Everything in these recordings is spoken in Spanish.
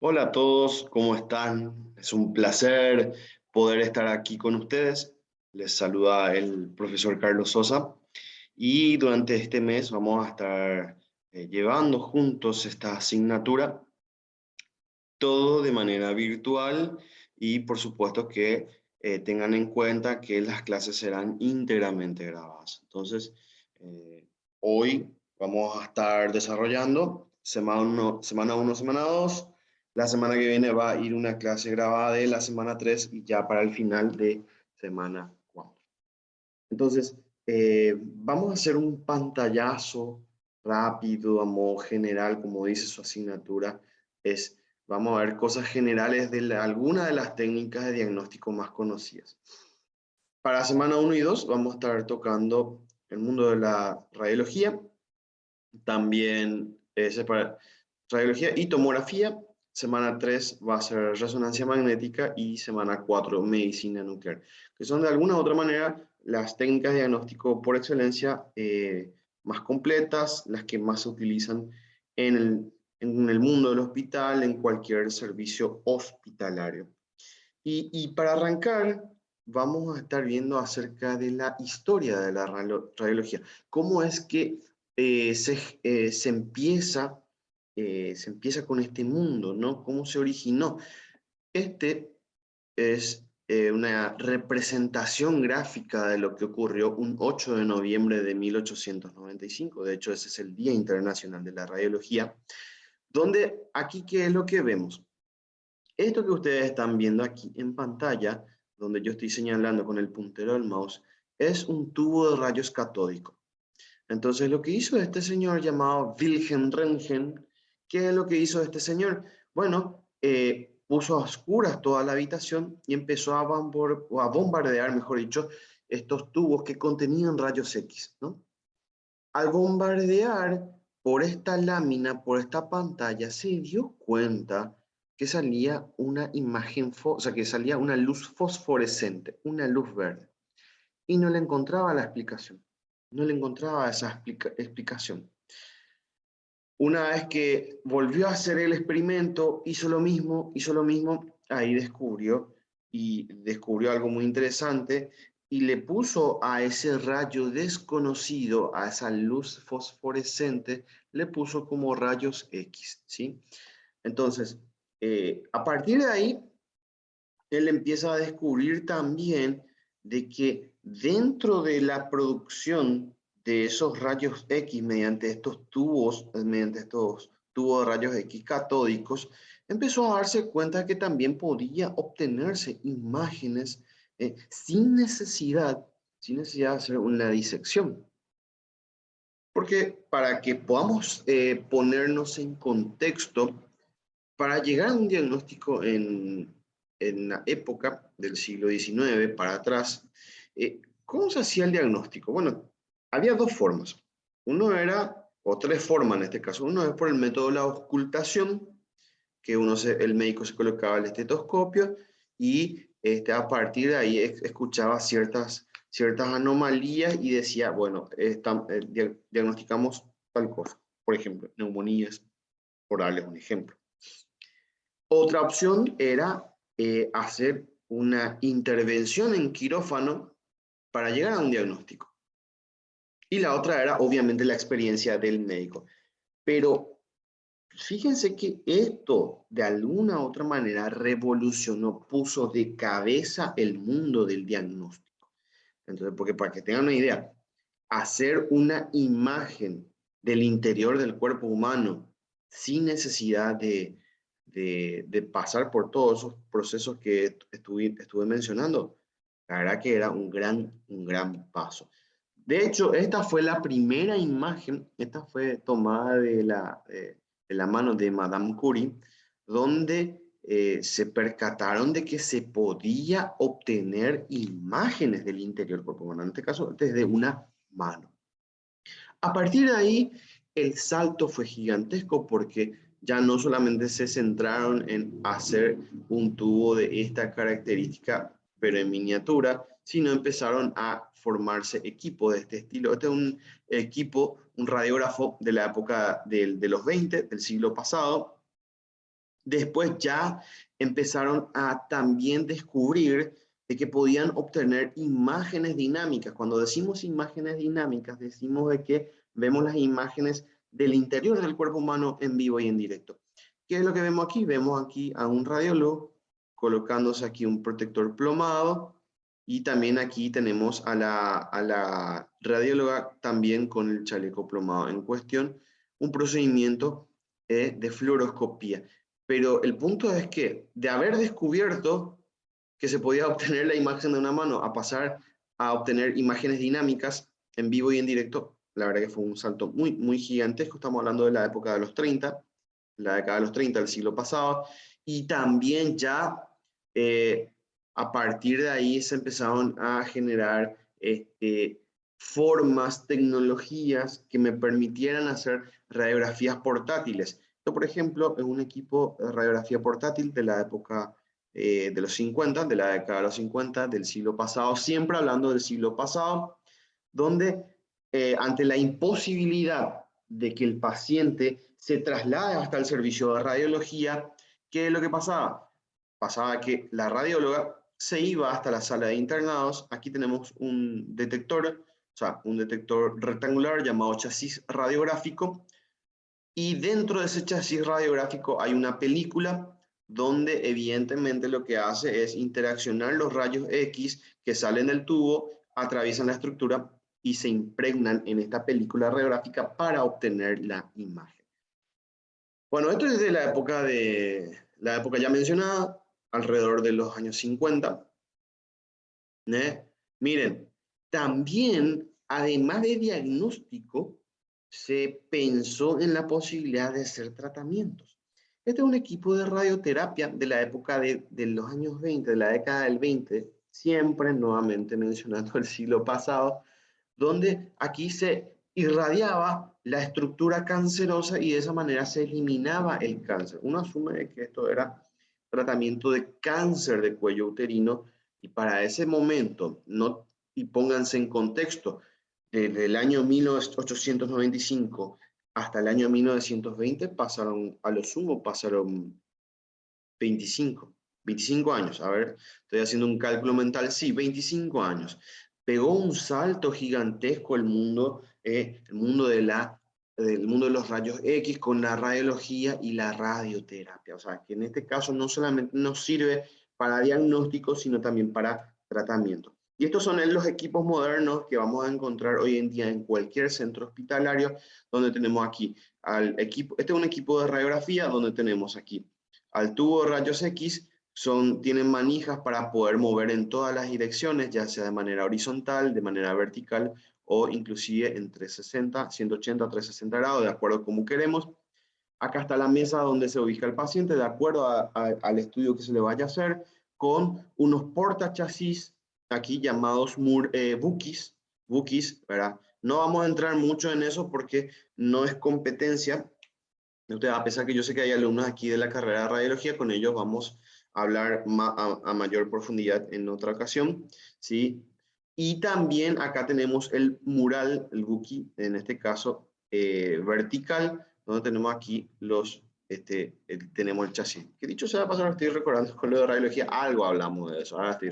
Hola a todos, ¿cómo están? Es un placer poder estar aquí con ustedes. Les saluda el profesor Carlos Sosa y durante este mes vamos a estar llevando juntos esta asignatura, todo de manera virtual y por supuesto que tengan en cuenta que las clases serán íntegramente grabadas. Entonces, eh, hoy vamos a estar desarrollando semana 1, semana 2. La semana que viene va a ir una clase grabada de la semana 3 y ya para el final de semana 4. Entonces, vamos a hacer un pantallazo rápido, a modo general, como dice su asignatura. Es, vamos a ver cosas generales de alguna de las técnicas de diagnóstico más conocidas. Para semana 1 y 2 vamos a estar tocando el mundo de la radiología, también para radiología y tomografía. Semana 3 va a ser resonancia magnética y semana 4 medicina nuclear, que son de alguna u otra manera las técnicas de diagnóstico por excelencia más completas, las que más se utilizan en el mundo del hospital, en cualquier servicio hospitalario. Y para arrancar, vamos a estar viendo acerca de la historia de la radiología. Cómo es que se empieza con este mundo, ¿no? Cómo se originó. Este es una representación gráfica de lo que ocurrió un 8 de noviembre de 1895. De hecho, ese es el Día Internacional de la Radiología, donde aquí, ¿qué es lo que vemos? Esto que ustedes están viendo aquí en pantalla, donde yo estoy señalando con el puntero del mouse, es un tubo de rayos catódicos. Entonces, lo que hizo este señor llamado Wilhelm Röntgen, ¿qué es lo que hizo este señor? Bueno, puso a oscuras toda la habitación y empezó a bombardear, mejor dicho, estos tubos que contenían rayos X, ¿no? Al bombardear por esta lámina, por esta pantalla, se dio cuenta que salía una imagen, o sea, que salía una luz fosforescente, una luz verde. Y no le encontraba la explicación. No le encontraba esa explicación. Una vez que volvió a hacer el experimento, hizo lo mismo, ahí descubrió algo muy interesante y le puso a ese rayo desconocido, a esa luz fosforescente, le puso como rayos X, ¿sí? Entonces, a partir de ahí, él empieza a descubrir también de que dentro de la producción de esos rayos X mediante estos tubos de rayos X catódicos, empezó a darse cuenta que también podía obtenerse imágenes sin necesidad de hacer una disección. Porque para que podamos ponernos en contexto, para llegar a un diagnóstico en la época del siglo XIX para atrás, ¿cómo se hacía el diagnóstico? Bueno, había dos formas. Uno era, o tres formas en este caso. Uno es por el método de la auscultación, que el médico se colocaba el estetoscopio y a partir de ahí escuchaba ciertas anomalías y decía, bueno, diagnosticamos tal cosa. Por ejemplo, neumonías, por darles un ejemplo. Otra opción era hacer una intervención en quirófano para llegar a un diagnóstico. Y la otra era obviamente la experiencia del médico. Pero fíjense que esto de alguna u otra manera revolucionó, puso de cabeza el mundo del diagnóstico. Entonces, porque para que tengan una idea, hacer una imagen del interior del cuerpo humano sin necesidad de pasar por todos esos procesos que estuve mencionando, la verdad que era un gran paso. De hecho, esta fue la primera imagen, esta fue tomada de la mano de Madame Curie, donde se percataron de que se podía obtener imágenes del interior del cuerpo humano, en este caso desde una mano. A partir de ahí, el salto fue gigantesco porque ya no solamente se centraron en hacer un tubo de esta característica, pero en miniatura, sino empezaron a formarse equipos de este estilo. Este es un equipo, un radiógrafo de la época de los 20, del siglo pasado, Después ya empezaron a también descubrir de que podían obtener imágenes dinámicas. Cuando decimos imágenes dinámicas, decimos de que vemos las imágenes del interior del cuerpo humano en vivo y en directo. ¿Qué es lo que vemos aquí? Vemos aquí a un radiólogo colocándose aquí un protector plomado, y también aquí tenemos a la radióloga también con el chaleco plomado en cuestión, un procedimiento de fluoroscopía. Pero el punto es que de haber descubierto que se podía obtener la imagen de una mano a pasar a obtener imágenes dinámicas en vivo y en directo, la verdad que fue un salto muy, muy gigantesco. Estamos hablando de la época de los 30, la década de los 30 del siglo pasado, y también ya a partir de ahí se empezaron a generar formas, tecnologías que me permitieran hacer radiografías portátiles. Esto, por ejemplo, es un equipo de radiografía portátil de la época de los 50, de la década de los 50, del siglo pasado, siempre hablando del siglo pasado, donde ante la imposibilidad de que el paciente se traslade hasta el servicio de radiología, ¿qué es lo que pasaba? Pasaba que la radióloga se iba hasta la sala de internados. Aquí tenemos un detector, o sea, un detector rectangular llamado chasis radiográfico, y dentro de ese chasis radiográfico hay una película donde evidentemente lo que hace es interaccionar los rayos X que salen del tubo, atraviesan la estructura y se impregnan en esta película radiográfica para obtener la imagen. Bueno, esto es de la época ya mencionada, alrededor de los años 50. Miren, también, además de diagnóstico, se pensó en la posibilidad de hacer tratamientos. Este es un equipo de radioterapia de la época de los años 20, de la década del 20, siempre nuevamente mencionando el siglo pasado, donde aquí se irradiaba la estructura cancerosa y de esa manera se eliminaba el cáncer. Uno asume que esto era tratamiento de cáncer de cuello uterino, y para ese momento, no, y pónganse en contexto, desde el año 1895 hasta el año 1920 pasaron, a lo sumo pasaron 25 años. A ver, estoy haciendo un cálculo mental, sí, 25 años. Pegó un salto gigantesco el mundo del mundo de los rayos X con la radiología y la radioterapia. O sea, que en este caso no solamente nos sirve para diagnóstico, sino también para tratamiento. Y estos son los equipos modernos que vamos a encontrar hoy en día en cualquier centro hospitalario, donde tenemos aquí al equipo. Este es un equipo de radiografía donde tenemos aquí al tubo de rayos X, tienen manijas para poder mover en todas las direcciones, ya sea de manera horizontal, de manera vertical o inclusive en 360, 180 o 360 grados, de acuerdo a cómo queremos. Acá está la mesa donde se ubica el paciente, de acuerdo al estudio que se le vaya a hacer, con unos portachasis aquí llamados bookies, ¿verdad? No vamos a entrar mucho en eso porque no es competencia. A pesar que yo sé que hay alumnos aquí de la carrera de radiología, con ellos vamos a hablar a mayor profundidad en otra ocasión, ¿sí? Y también acá tenemos el mural, el Buki, en este caso vertical, donde tenemos aquí tenemos el chasis. Que dicho sea de paso, ahora estoy recordando con lo de radiología, algo hablamos de eso, ahora estoy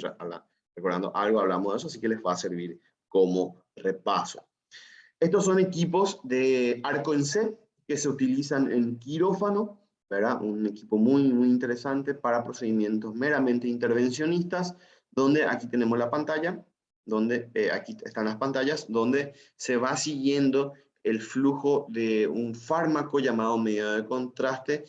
recordando algo hablamos de eso, así que les va a servir como repaso. Estos son equipos de arco en C que se utilizan en quirófano, ¿verdad? Un equipo muy, muy interesante para procedimientos meramente intervencionistas, donde aquí tenemos la pantalla, donde aquí están las pantallas, donde se va siguiendo el flujo de un fármaco llamado medio de contraste,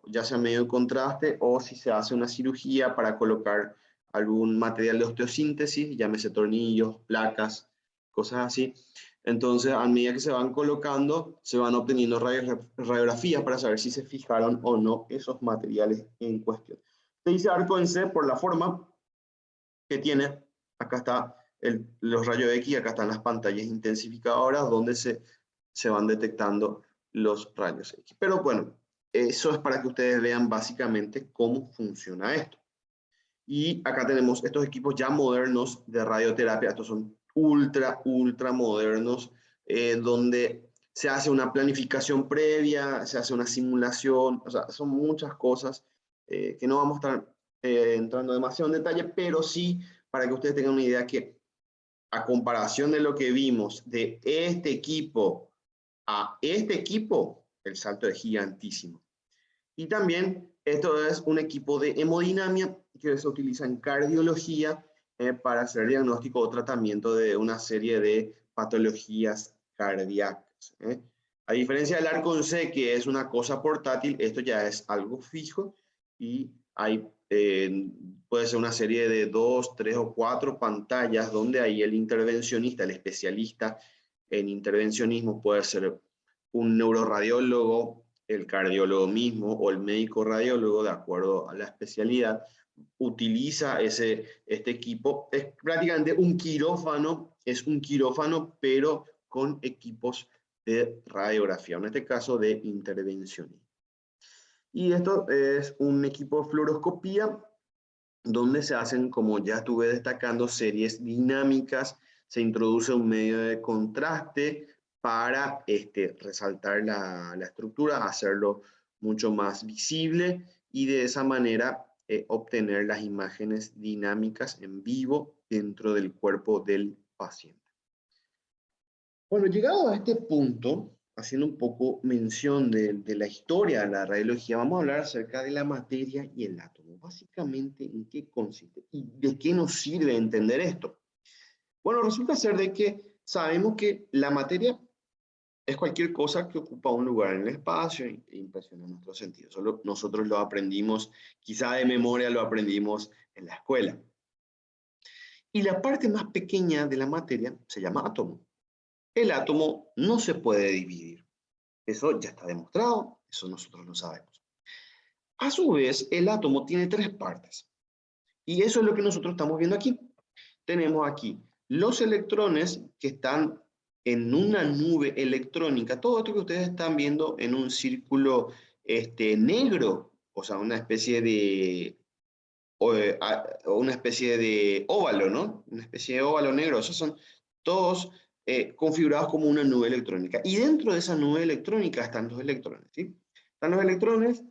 ya sea medio de contraste o si se hace una cirugía para colocar algún material de osteosíntesis, llámese tornillos, placas, cosas así. Entonces, a medida que se van colocando, se van obteniendo radiografías para saber si se fijaron o no esos materiales en cuestión. Se dice arco en C por la forma que tiene. Acá está los rayos X, acá están las pantallas intensificadoras donde se van detectando los rayos X. Pero bueno, eso es para que ustedes vean básicamente cómo funciona esto. Y acá tenemos estos equipos ya modernos de radioterapia. Estos son ultra modernos, donde se hace una planificación previa, se hace una simulación, o sea, son muchas cosas que no vamos a estar entrando demasiado en detalle, pero sí para que ustedes tengan una idea que a comparación de lo que vimos de este equipo a este equipo, el salto es gigantísimo. Y también esto es un equipo de hemodinamia que se utiliza en cardiología para hacer diagnóstico o tratamiento de una serie de patologías cardíacas. A diferencia del Arcon-C, que es una cosa portátil, esto ya es algo fijo y hay, puede ser una serie de 2, 3 o 4 pantallas donde ahí el intervencionista, el especialista en intervencionismo puede ser un neuroradiólogo, el cardiólogo mismo o el médico radiólogo, de acuerdo a la especialidad, utiliza este equipo. Es prácticamente un quirófano, es un quirófano, pero con equipos de radiografía, en este caso de intervencionismo. Y esto es un equipo de fluoroscopía donde se hacen, como ya estuve destacando, series dinámicas, se introduce un medio de contraste para resaltar la estructura, hacerlo mucho más visible y de esa manera obtener las imágenes dinámicas en vivo dentro del cuerpo del paciente. Bueno, llegado a este punto, haciendo un poco mención de la historia de la radiología, vamos a hablar acerca de la materia y el átomo. Básicamente, ¿en qué consiste? ¿Y de qué nos sirve entender esto? Bueno, resulta ser de que sabemos que la materia es cualquier cosa que ocupa un lugar en el espacio e impresiona nuestros sentidos. Solo nosotros lo aprendimos, quizá de memoria lo aprendimos en la escuela. Y la parte más pequeña de la materia se llama átomo. El átomo no se puede dividir. Eso ya está demostrado, eso nosotros lo sabemos. A su vez, el átomo tiene 3 partes. Y eso es lo que nosotros estamos viendo aquí. Tenemos aquí los electrones que están en una nube electrónica. Todo esto que ustedes están viendo en un círculo negro, o sea, una especie de óvalo, ¿no? Una especie de óvalo negro. Esos son todos configurados como una nube electrónica. Y dentro de esa nube electrónica están los electrones, ¿sí? Están los electrones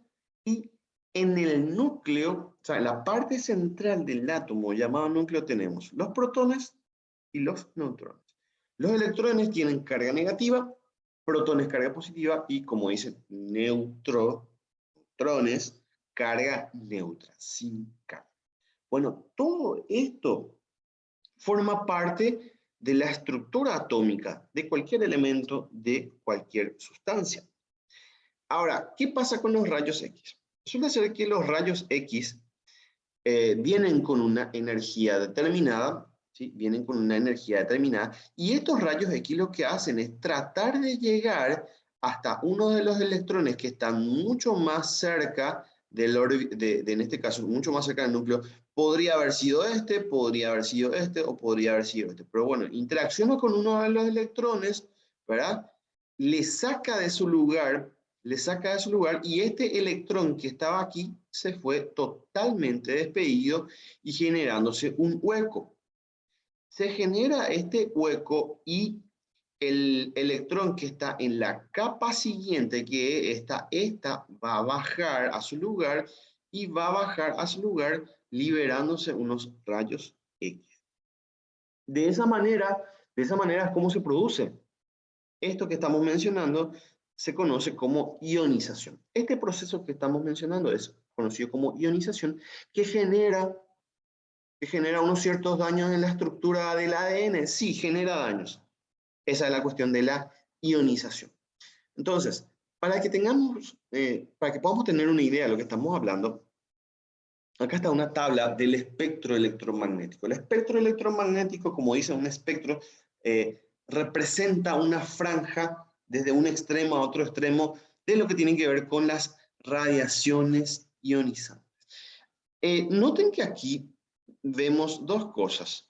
y en el núcleo, o sea, en la parte central del átomo llamado núcleo tenemos los protones y los neutrones. Los electrones tienen carga negativa, protones carga positiva y, como dicen, neutrones carga neutra, sin carga. Bueno, todo esto forma parte de la estructura atómica de cualquier elemento, de cualquier sustancia. Ahora, ¿qué pasa con los rayos X? Resulta ser que los rayos X vienen con una energía determinada, ¿sí? Vienen con una energía determinada, y estos rayos X lo que hacen es tratar de llegar hasta uno de los electrones que están mucho más cerca en este caso, mucho más cerca del núcleo. Podría haber sido podría haber sido o podría haber sido este. Pero bueno, interacciona con uno de los electrones, ¿verdad? Le saca de su lugar y este electrón que estaba aquí se fue totalmente despedido y generándose un hueco. Se genera este hueco y el electrón que está en la capa siguiente, que esta va a bajar a su lugar y va a bajar a su lugar liberándose unos rayos X. De esa manera es como se produce. Esto que estamos mencionando se conoce como ionización. Este proceso que estamos mencionando es conocido como ionización, que genera unos ciertos daños en la estructura del ADN. Sí, genera daños. Esa es la cuestión de la ionización. Entonces, para que podamos tener una idea de lo que estamos hablando, acá está una tabla del espectro electromagnético. El espectro electromagnético, como dice un espectro, representa una franja desde un extremo a otro extremo de lo que tiene que ver con las radiaciones ionizantes. Noten que aquí vemos dos cosas.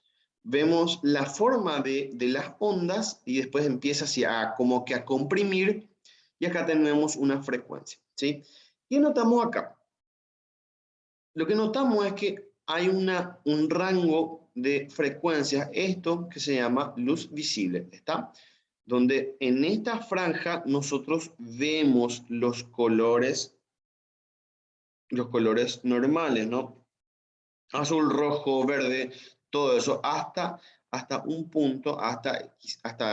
Vemos la forma de las ondas y después empieza así como que a comprimir y acá tenemos una frecuencia, ¿sí? ¿Qué notamos acá? Lo que notamos es que hay un rango de frecuencias, esto que se llama luz visible, ¿está? donde en esta franja nosotros vemos los colores normales, ¿no? Azul, rojo, verde, todo eso, hasta un punto, hasta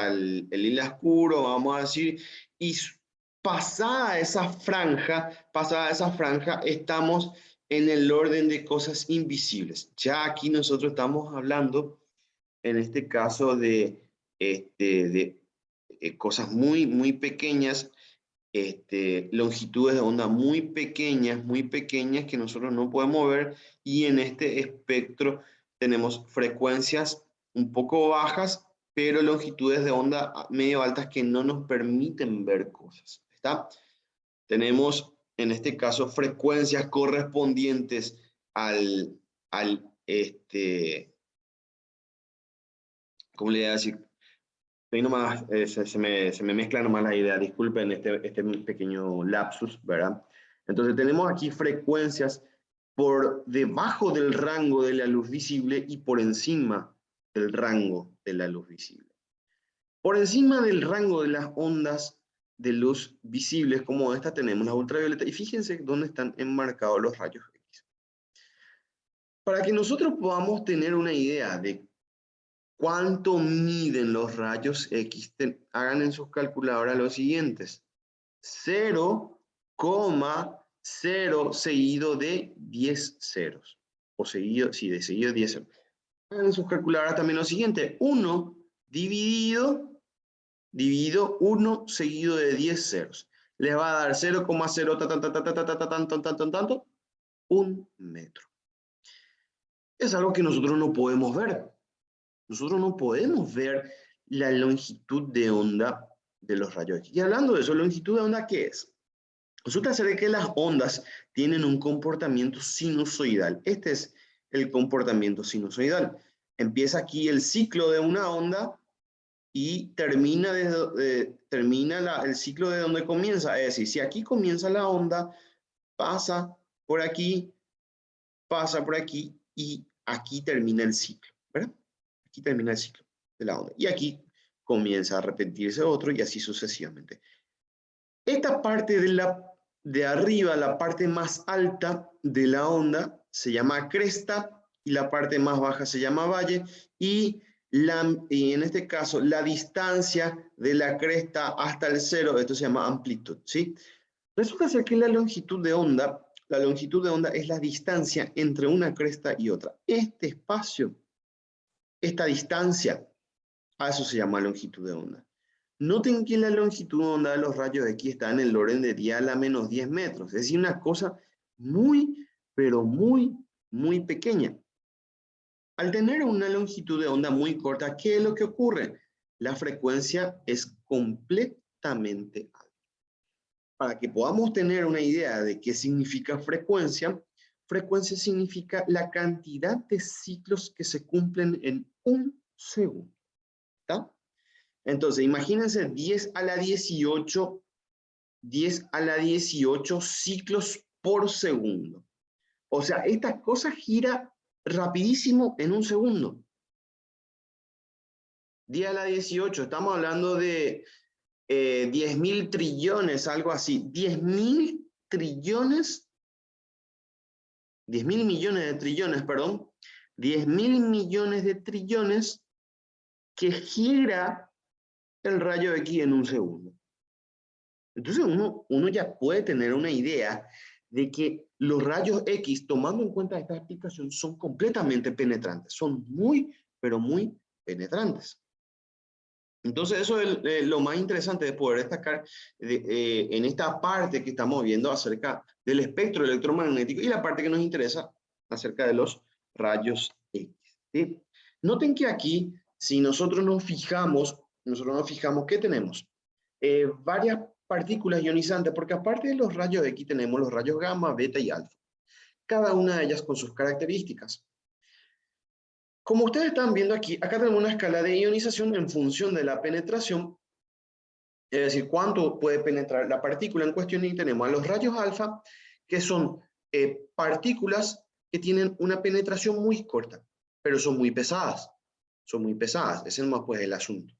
el lila oscuro, vamos a decir, y pasada esa franja, estamos en el orden de cosas invisibles. Ya aquí nosotros estamos hablando, en este caso, de cosas muy, muy pequeñas, longitudes de onda muy pequeñas que nosotros no podemos ver, y en este espectro tenemos frecuencias un poco bajas, pero longitudes de onda medio altas que no nos permiten ver cosas. ¿Está? Tenemos en este caso frecuencias correspondientes al ¿cómo le voy a decir? Ahí nomás, se me mezclan nomás las ideas, disculpen este pequeño lapsus, ¿verdad? Entonces tenemos aquí frecuencias por debajo del rango de la luz visible y por encima del rango de la luz visible. Por encima del rango de las ondas de luz visibles, como esta, tenemos la ultravioleta, y fíjense dónde están enmarcados los rayos X. Para que nosotros podamos tener una idea de ¿cuánto miden los rayos X? Hagan en sus calculadoras los siguientes. 0,0 seguido de 10 ceros. O seguido, sí, de seguido de 10 ceros. Hagan en sus calculadoras también lo siguiente. 1 dividido 1 seguido de 10 ceros. Les va a dar 0,0 tanto, 1 metro. Es algo que nosotros no podemos ver. Nosotros no podemos ver la longitud de onda de los rayos X. Y hablando de eso, ¿longitud de onda qué es? Resulta ser que las ondas tienen un comportamiento sinusoidal. Este es el comportamiento sinusoidal. Empieza aquí el ciclo de una onda y termina el ciclo de donde comienza. Es decir, si aquí comienza la onda, pasa por aquí y aquí termina el ciclo, ¿verdad? Aquí termina el ciclo de la onda. Y aquí comienza a repetirse otro y así sucesivamente. Esta parte de arriba, la parte más alta de la onda, se llama cresta y la parte más baja se llama valle. Y en este caso, la distancia de la cresta hasta el cero, esto se llama amplitud, ¿sí? Resulta ser que la longitud de onda es la distancia entre una cresta y otra. Este espacio, esta distancia, a eso se llama longitud de onda. Noten que la longitud de onda de los rayos X está en el orden de 10 a la menos 10 metros. Es decir, una cosa muy, pero muy, muy pequeña. Al tener una longitud de onda muy corta, ¿qué es lo que ocurre? La frecuencia es completamente alta. Para que podamos tener una idea de qué significa frecuencia, frecuencia significa la cantidad de ciclos que se cumplen en un segundo. ¿Está? Entonces, imagínense 10 a la 18 ciclos por segundo. O sea, esta cosa gira rapidísimo en un segundo. 10 a la 18, estamos hablando de 10.000 trillones, algo así. 10.000 trillones, 10.000 millones de trillones, perdón. 10.000 millones de trillones que gira el rayo X en un segundo. Entonces uno ya puede tener una idea de que los rayos X, tomando en cuenta esta explicación, son completamente penetrantes. Son muy, pero muy penetrantes. Entonces eso es lo más interesante de poder destacar en esta parte que estamos viendo acerca del espectro electromagnético y la parte que nos interesa acerca de los rayos X. ¿Sí? Noten que aquí, si nosotros nos fijamos, ¿qué tenemos? Varias partículas ionizantes, porque aparte de los rayos X tenemos los rayos gamma, beta y alfa. Cada una de ellas con sus características. Como ustedes están viendo aquí, acá tenemos una escala de ionización en función de la penetración, es decir, cuánto puede penetrar la partícula en cuestión, y tenemos a los rayos alfa, que son partículas que tienen una penetración muy corta, pero son muy pesadas, ese es más pues el asunto.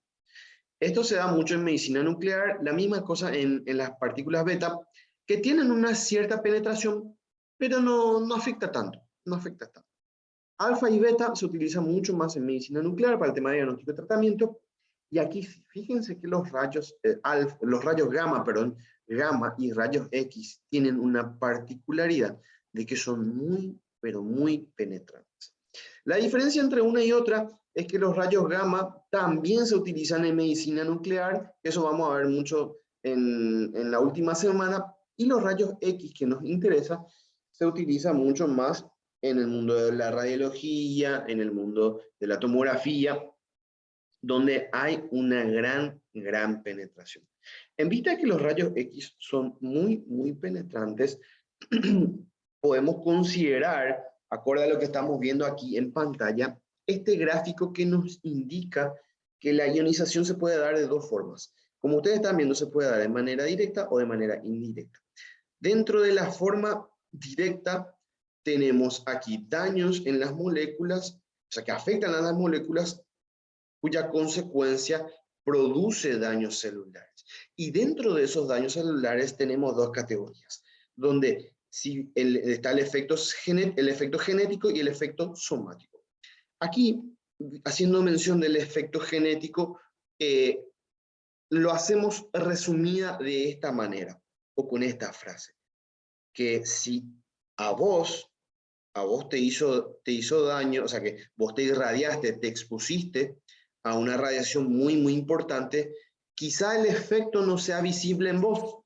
Esto se da mucho en medicina nuclear, la misma cosa en las partículas beta, que tienen una cierta penetración, pero no afecta tanto, no afecta tanto. Alfa y beta se utilizan mucho más en medicina nuclear para el tema de diagnóstico y tratamiento. Y aquí fíjense que los rayos, los rayos gamma, perdón, gamma y rayos X tienen una particularidad de que son muy, pero muy penetrantes. La diferencia entre una y otra es que los rayos gamma también se utilizan en medicina nuclear, eso vamos a ver mucho en la última semana, y los rayos X que nos interesa se utilizan mucho más en el mundo de la radiología, en el mundo de la tomografía, donde hay una gran penetración. En vista de que los rayos X son muy penetrantes, podemos considerar, acorde a lo que estamos viendo aquí en pantalla, este gráfico que nos indica que la ionización se puede dar de dos formas. Como ustedes están viendo, se puede dar de manera directa o de manera indirecta. Dentro de la forma directa, tenemos aquí daños en las moléculas, o sea, que afectan a las moléculas, cuya consecuencia produce daños celulares. Y dentro de esos daños celulares tenemos dos categorías, donde está el efecto genético y el efecto somático. Aquí, haciendo mención del efecto genético, lo hacemos resumida de esta manera, o con esta frase, que si a vos te hizo daño, o sea que vos te irradiaste, te expusiste a una radiación muy importante, quizá el efecto no sea visible en vos,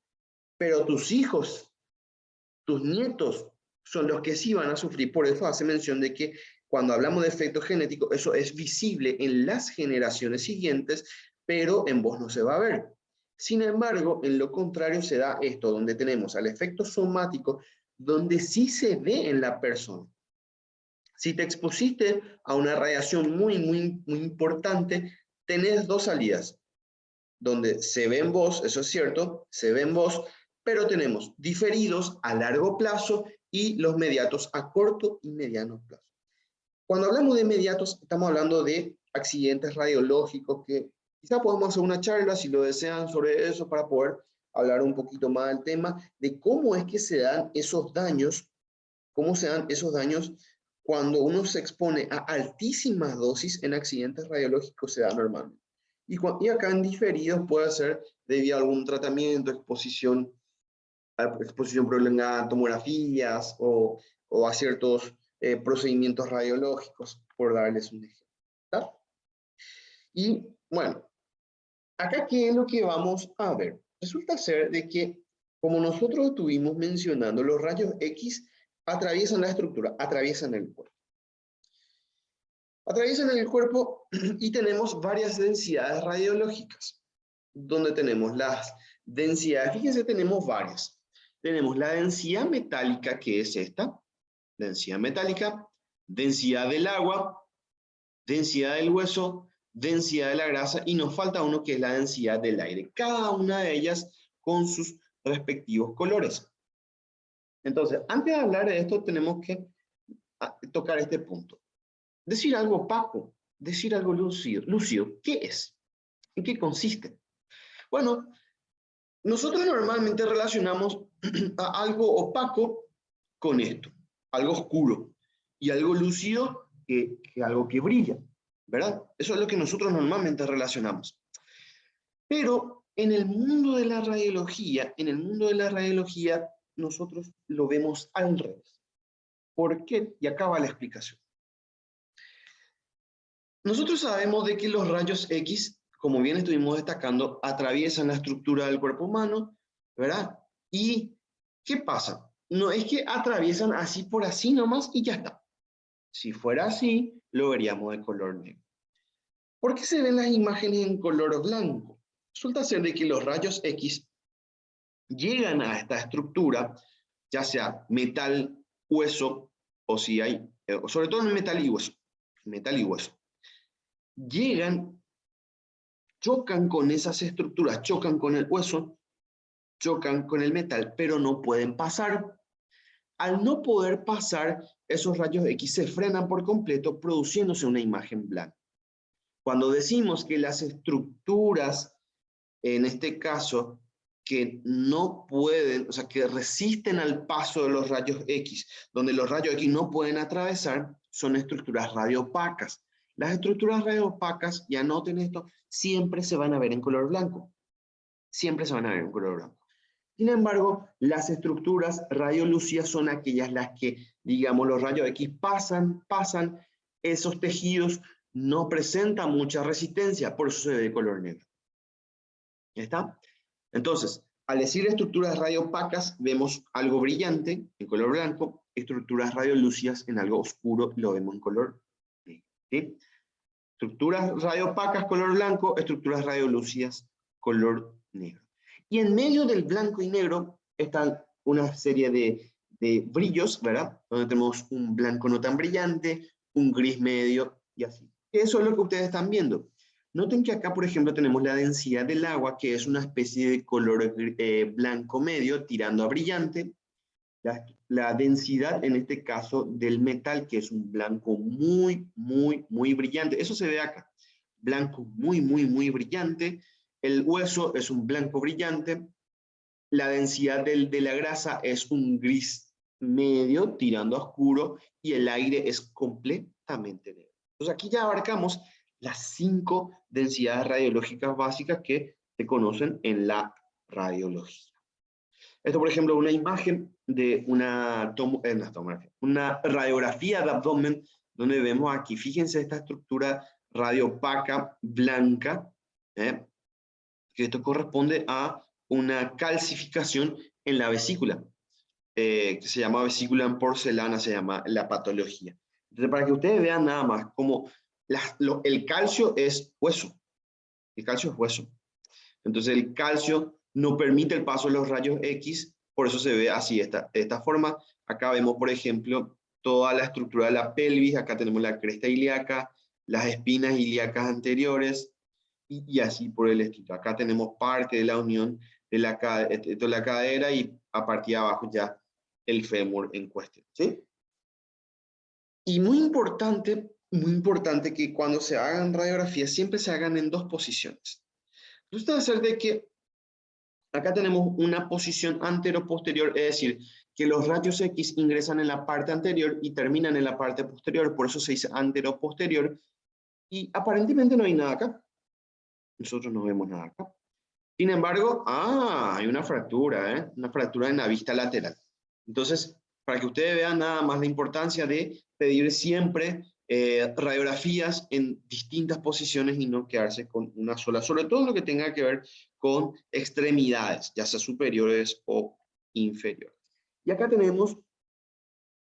pero tus hijos, tus nietos, son los que sí van a sufrir. Por eso hace mención de que cuando hablamos de efecto genético, eso es visible en las generaciones siguientes, pero en vos no se va a ver. Sin embargo, en lo contrario se da esto, donde tenemos al efecto somático, donde sí se ve en la persona. Si te expusiste a una radiación muy importante, tenés dos salidas, donde se ve en vos, eso es cierto, se ve en vos, pero tenemos diferidos a largo plazo y los mediatos a corto y mediano plazo. Cuando hablamos de mediatos, estamos hablando de accidentes radiológicos, que quizá podemos hacer una charla, si lo desean, sobre eso, para poder hablar un poquito más del tema, de cómo es que se dan esos daños, cuando uno se expone a altísimas dosis en accidentes radiológicos se da normalmente. Y acá en diferidos puede ser debido a algún tratamiento, exposición prolongada a tomografías o a ciertos procedimientos radiológicos, por darles un ejemplo. ¿Está? Y bueno, acá ¿qué es lo que vamos a ver? Resulta ser de que, como nosotros estuvimos mencionando, los rayos X atraviesan la estructura, atraviesan el cuerpo. Atraviesan el cuerpo y tenemos varias densidades radiológicas, donde tenemos las densidades, fíjense, tenemos varias. Tenemos la densidad metálica, que es esta, densidad metálica, densidad del agua, densidad del hueso, densidad de la grasa, y nos falta uno que es la densidad del aire. Cada una de ellas con sus respectivos colores. Entonces, antes de hablar de esto, tenemos que tocar este punto. Decir algo opaco, decir algo lúcido, ¿qué es? ¿En qué consiste? Bueno, nosotros normalmente relacionamos a algo opaco con esto, algo oscuro, y algo lúcido que algo que brilla, ¿verdad? Eso es lo que nosotros normalmente relacionamos. Pero en el mundo de la radiología, nosotros lo vemos al revés. ¿Por qué? Y acá va la explicación. Nosotros sabemos de que los rayos X, como bien estuvimos destacando, atraviesan la estructura del cuerpo humano, ¿verdad? ¿Y qué pasa? No es que atraviesan así por así nomás y ya está. Si fuera así, lo veríamos de color negro. ¿Por qué se ven las imágenes en color blanco? Resulta ser de que los rayos X llegan a esta estructura, ya sea metal, hueso, o si hay, sobre todo en metal y hueso. Llegan, chocan con esas estructuras, chocan con el hueso, chocan con el metal, pero no pueden pasar. Al no poder pasar, esos rayos X se frenan por completo, produciéndose una imagen blanca. Cuando decimos que las estructuras, en este caso, que no pueden, o sea, que resisten al paso de los rayos X, donde los rayos X no pueden atravesar, son estructuras radiopacas. Las estructuras radiopacas, y anoten esto, siempre se van a ver en color blanco. Siempre se van a ver en color blanco. Sin embargo, las estructuras radiolúcidas son aquellas las que, digamos, los rayos X pasan, esos tejidos no presentan mucha resistencia, por eso se ve de color negro. ¿Ya está? Entonces, al decir estructuras radiopacas, vemos algo brillante en color blanco, estructuras radiolúcidas en algo oscuro, lo vemos en color negro. ¿Sí? Estructuras radiopacas, color blanco, estructuras radiolúcidas, color negro. Y en medio del blanco y negro están una serie de brillos, ¿verdad? Donde tenemos un blanco no tan brillante, un gris medio y así. Eso es lo que ustedes están viendo. Noten que acá, por ejemplo, tenemos la densidad del agua, que es una especie de color blanco medio tirando a brillante. La densidad, en este caso, del metal, que es un blanco muy brillante. Eso se ve acá. Blanco muy brillante. El hueso es un blanco brillante. La densidad de la grasa es un gris medio, tirando a oscuro. Y el aire es completamente negro. Entonces aquí ya abarcamos las 5 densidades radiológicas básicas que se conocen en la radiología. Esto, por ejemplo, una imagen de una radiografía de abdomen, donde vemos aquí, fíjense esta estructura radiopaca blanca, que esto corresponde a una calcificación en la vesícula, que se llama vesícula en porcelana, se llama la patología. Entonces, para que ustedes vean nada más cómo el calcio es hueso. El calcio es hueso. Entonces el calcio no permite el paso de los rayos X, por eso se ve así, de esta forma. Acá vemos, por ejemplo, toda la estructura de la pelvis, acá tenemos la cresta ilíaca, las espinas ilíacas anteriores, y así por el estilo. Acá tenemos parte de la unión de la cadera y a partir de abajo ya el fémur en cuestión, ¿sí? Y muy importante que cuando se hagan radiografías siempre se hagan en 2 posiciones. Resulta de ser de que acá tenemos una posición antero-posterior, es decir, que los rayos X ingresan en la parte anterior y terminan en la parte posterior, por eso se dice antero-posterior, y aparentemente no hay nada acá. Nosotros no vemos nada acá. Sin embargo, hay una fractura en la vista lateral. Entonces, para que ustedes vean nada más la importancia de pedir siempre radiografías en distintas posiciones y no quedarse con una sola, sobre todo lo que tenga que ver con extremidades, ya sea superiores o inferiores. Y acá tenemos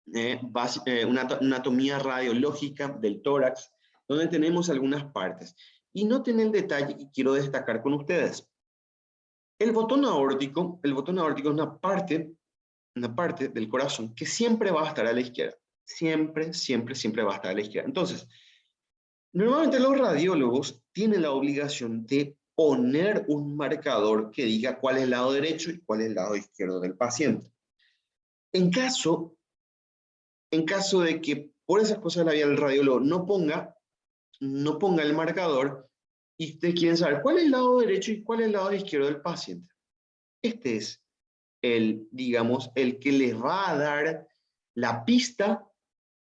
una anatomía radiológica del tórax, donde tenemos algunas partes. Y noten el detalle que quiero destacar con ustedes. El botón aórtico es una parte del corazón que siempre va a estar a la izquierda. Siempre va a estar a la izquierda. Entonces, normalmente los radiólogos tienen la obligación de poner un marcador que diga cuál es el lado derecho y cuál es el lado izquierdo del paciente. En caso de que por esas cosas de la vida el radiólogo no ponga el marcador y ustedes quieren saber cuál es el lado derecho y cuál es el lado izquierdo del paciente. Este es digamos, el que les va a dar la pista,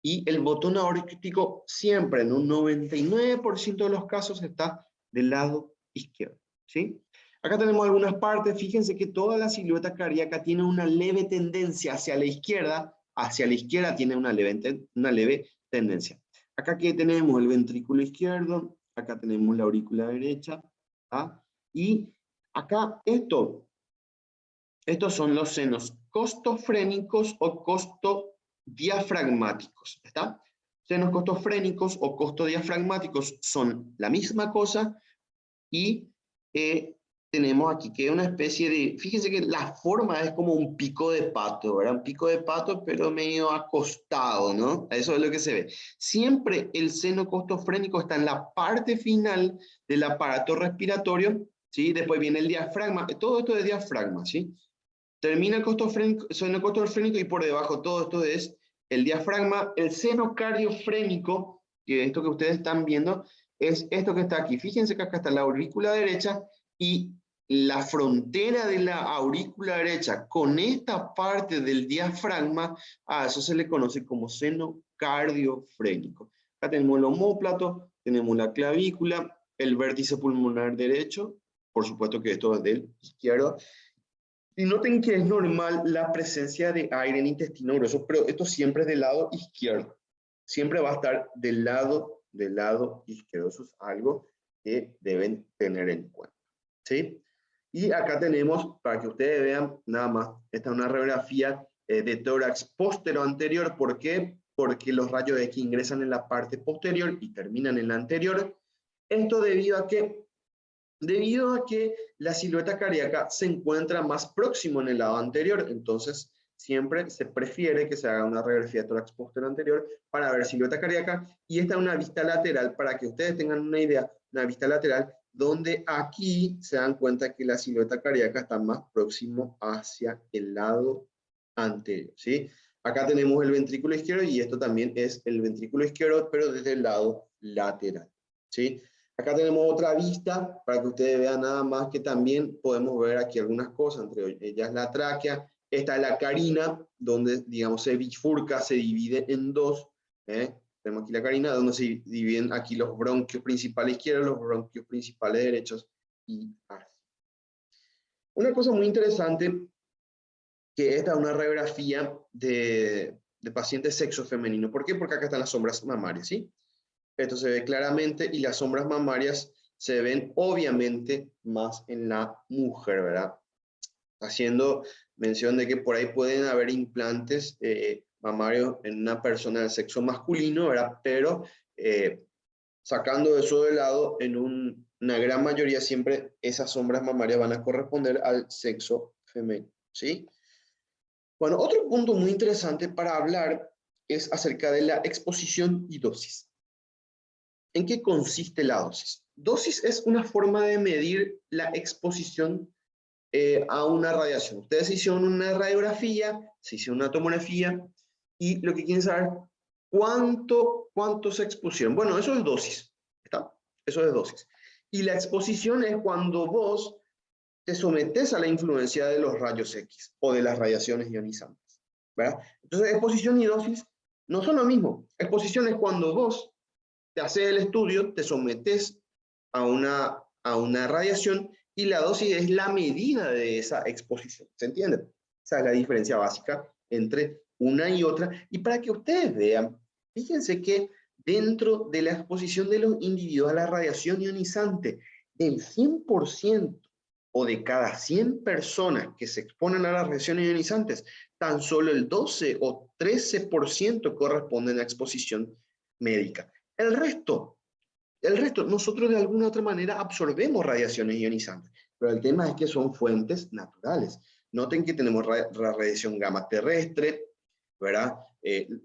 y el botón aórtico siempre, en un 99% de los casos, está del lado izquierdo, ¿sí? Acá tenemos algunas partes, fíjense que toda la silueta cardíaca tiene una leve tendencia hacia la izquierda tiene una leve tendencia. Acá que tenemos el ventrículo izquierdo, acá tenemos la aurícula derecha, ¿ah? Y acá estos son los senos costofrénicos o costodiafragmáticos, ¿está? Senos costofrénicos o costodiafragmáticos son la misma cosa y tenemos aquí que una especie de, fíjense que la forma es como un pico de pato, ¿verdad? Un pico de pato pero medio acostado, ¿no? Eso es lo que se ve. Siempre el seno costofrénico está en la parte final del aparato respiratorio, ¿sí? Después viene el diafragma, todo esto es diafragma, ¿sí? Termina el seno costofrénico y por debajo todo esto es el diafragma. El seno cardiofrénico, que esto que ustedes están viendo, es esto que está aquí. Fíjense que acá está la aurícula derecha y la frontera de la aurícula derecha con esta parte del diafragma, a eso se le conoce como seno cardiofrénico. Acá tenemos el omóplato, tenemos la clavícula, el vértice pulmonar derecho, por supuesto que esto es del izquierdo, y noten que es normal la presencia de aire en intestino grueso, pero esto siempre es del lado izquierdo. Siempre va a estar del lado izquierdo. Eso es algo que deben tener en cuenta. ¿Sí? Y acá tenemos, para que ustedes vean, nada más, esta es una radiografía de tórax postero anterior. ¿Por qué? Porque los rayos X ingresan en la parte posterior y terminan en la anterior. Esto debido a que la silueta cardíaca se encuentra más próximo en el lado anterior, entonces siempre se prefiere que se haga una radiografía de tórax posterior anterior para ver silueta cardíaca, y esta es una vista lateral para que ustedes tengan una idea, una vista lateral donde aquí se dan cuenta que la silueta cardíaca está más próximo hacia el lado anterior, ¿sí? Acá tenemos el ventrículo izquierdo y esto también es el ventrículo izquierdo, pero desde el lado lateral, ¿sí? Acá tenemos otra vista para que ustedes vean nada más que también podemos ver aquí algunas cosas, entre ellas la tráquea. Esta es la carina, donde digamos se bifurca, se divide en dos. Tenemos aquí la carina, donde se dividen aquí los bronquios principales izquierdos, los bronquios principales derechos y así. Una cosa muy interesante, que esta es una radiografía de pacientes sexo femenino. ¿Por qué? Porque acá están las sombras mamarias, ¿sí? Esto se ve claramente y las sombras mamarias se ven obviamente más en la mujer, ¿verdad? Haciendo mención de que por ahí pueden haber implantes mamarios en una persona del sexo masculino, ¿verdad? Pero sacando eso de lado, en una gran mayoría siempre esas sombras mamarias van a corresponder al sexo femenino, ¿sí? Bueno, otro punto muy interesante para hablar es acerca de la exposición y dosis. ¿En qué consiste la dosis? Dosis es una forma de medir la exposición a una radiación. Ustedes hicieron una radiografía, se hicieron una tomografía y lo que quieren saber, ¿cuánto se expusieron? Bueno, eso es dosis, ¿está? Eso es dosis. Y la exposición es cuando vos te sometes a la influencia de los rayos X o de las radiaciones ionizantes, ¿verdad? Entonces, exposición y dosis no son lo mismo. Exposición es cuando vos te haces el estudio, te sometes a una radiación y la dosis es la medida de esa exposición. ¿Se entiende? Esa es la diferencia básica entre una y otra. Y para que ustedes vean, fíjense que dentro de la exposición de los individuos a la radiación ionizante, del 100% o de cada 100 personas que se exponen a las radiaciones ionizantes, tan solo el 12 o 13% corresponden a exposición médica. El resto, nosotros de alguna u otra manera absorbemos radiaciones ionizantes, pero el tema es que son fuentes naturales. Noten que tenemos la radiación gamma terrestre, ¿verdad?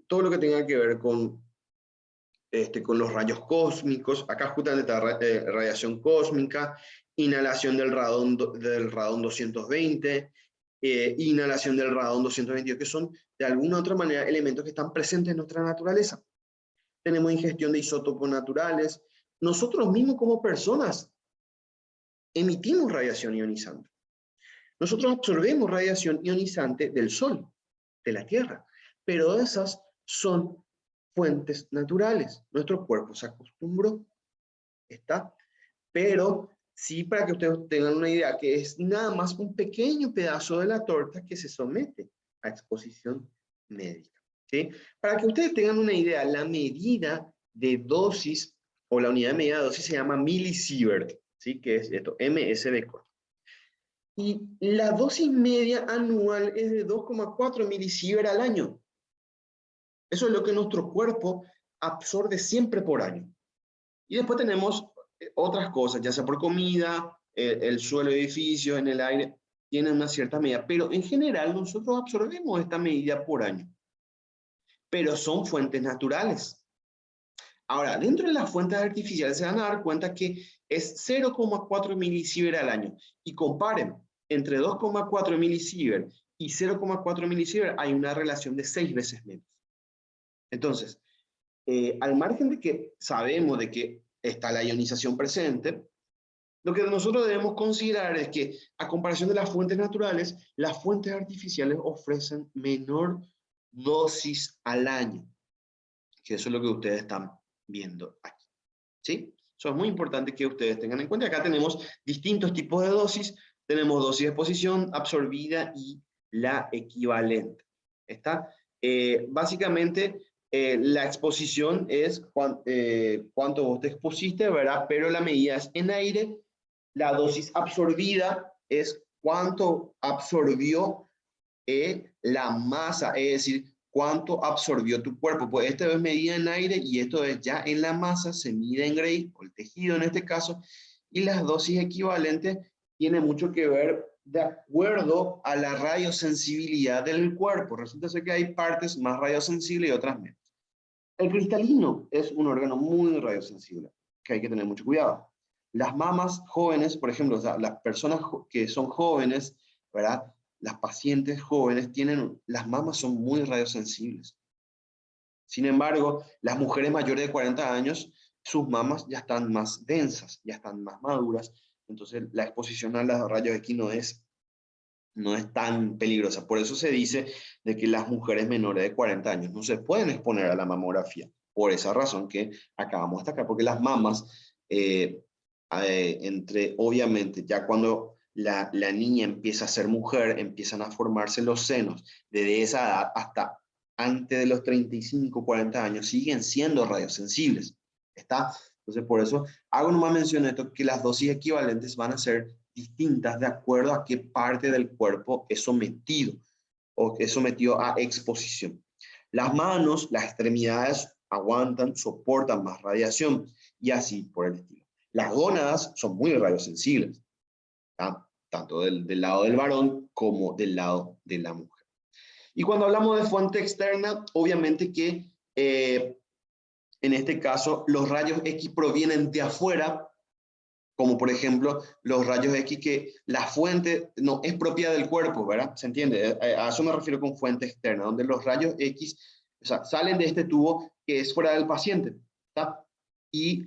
Todo lo que tenga que ver con los rayos cósmicos, acá justamente está radiación cósmica, inhalación del radón 220, inhalación del radón 222, que son de alguna u otra manera elementos que están presentes en nuestra naturaleza. Tenemos ingestión de isótopos naturales. Nosotros mismos como personas emitimos radiación ionizante. Nosotros absorbemos radiación ionizante del Sol, de la Tierra, pero esas son fuentes naturales. Nuestro cuerpo se acostumbró, ¿está? Pero sí, para que ustedes tengan una idea, que es nada más un pequeño pedazo de la torta que se somete a exposición médica, ¿sí? Para que ustedes tengan una idea, la medida de dosis o la unidad de medida de dosis se llama milisievert, ¿sí? Que es esto, MSV corto. Y la dosis media anual es de 2,4 milisievert al año. Eso es lo que nuestro cuerpo absorbe siempre por año. Y después tenemos otras cosas, ya sea por comida, el suelo de edificios, en el aire, tienen una cierta medida, pero en general nosotros absorbemos esta medida por año. Pero son fuentes naturales. Ahora, dentro de las fuentes artificiales se van a dar cuenta que es 0,4 milisievert al año. Y comparen, entre 2,4 milisievert y 0,4 milisievert hay una relación de 6 veces menos. Entonces, al margen de que sabemos de que está la ionización presente. Lo que nosotros debemos considerar es que, a comparación de las fuentes naturales, las fuentes artificiales ofrecen menor dosis al año, que eso es lo que ustedes están viendo aquí, ¿sí? Eso es muy importante que ustedes tengan en cuenta. Acá tenemos distintos tipos de dosis. Tenemos dosis de exposición, absorbida y la equivalente. ¿Está? Básicamente, la exposición es cuánto vos te expusiste, ¿verdad? Pero la medida es en aire. La dosis absorbida es cuánto absorbió la masa, es decir, cuánto absorbió tu cuerpo. Pues esto es medida en aire y esto es ya en la masa, se mide en Gray, o el tejido en este caso, y las dosis equivalentes tienen mucho que ver de acuerdo a la radiosensibilidad del cuerpo. Resulta ser que hay partes más radiosensibles y otras menos. El cristalino es un órgano muy radiosensible, que hay que tener mucho cuidado. Las mamas jóvenes, por ejemplo, o sea, las personas que son jóvenes, ¿verdad? Las pacientes jóvenes las mamas son muy radiosensibles. Sin embargo, las mujeres mayores de 40 años, sus mamas ya están más densas, ya están más maduras, entonces la exposición a los rayos X no es tan peligrosa. Por eso se dice de que las mujeres menores de 40 años no se pueden exponer a la mamografía, por esa razón que acabamos de destacar, porque las mamas, obviamente, ya cuando la niña empieza a ser mujer, empiezan a formarse los senos, desde esa edad hasta antes de los 35, 40 años, siguen siendo radiosensibles. ¿Está? Entonces, por eso hago nomás mención de esto, que las dosis equivalentes van a ser distintas de acuerdo a qué parte del cuerpo es sometido o es sometido a exposición. Las manos, las extremidades aguantan, soportan más radiación y así por el estilo. Las gónadas son muy radiosensibles, ¿tá? Tanto del lado del varón como del lado de la mujer. Y cuando hablamos de fuente externa, obviamente que en este caso los rayos X provienen de afuera, como por ejemplo los rayos X, que la fuente no es propia del cuerpo, ¿verdad? ¿Se entiende? A eso me refiero con fuente externa, donde los rayos X, o sea, salen de este tubo que es fuera del paciente, ¿está? Y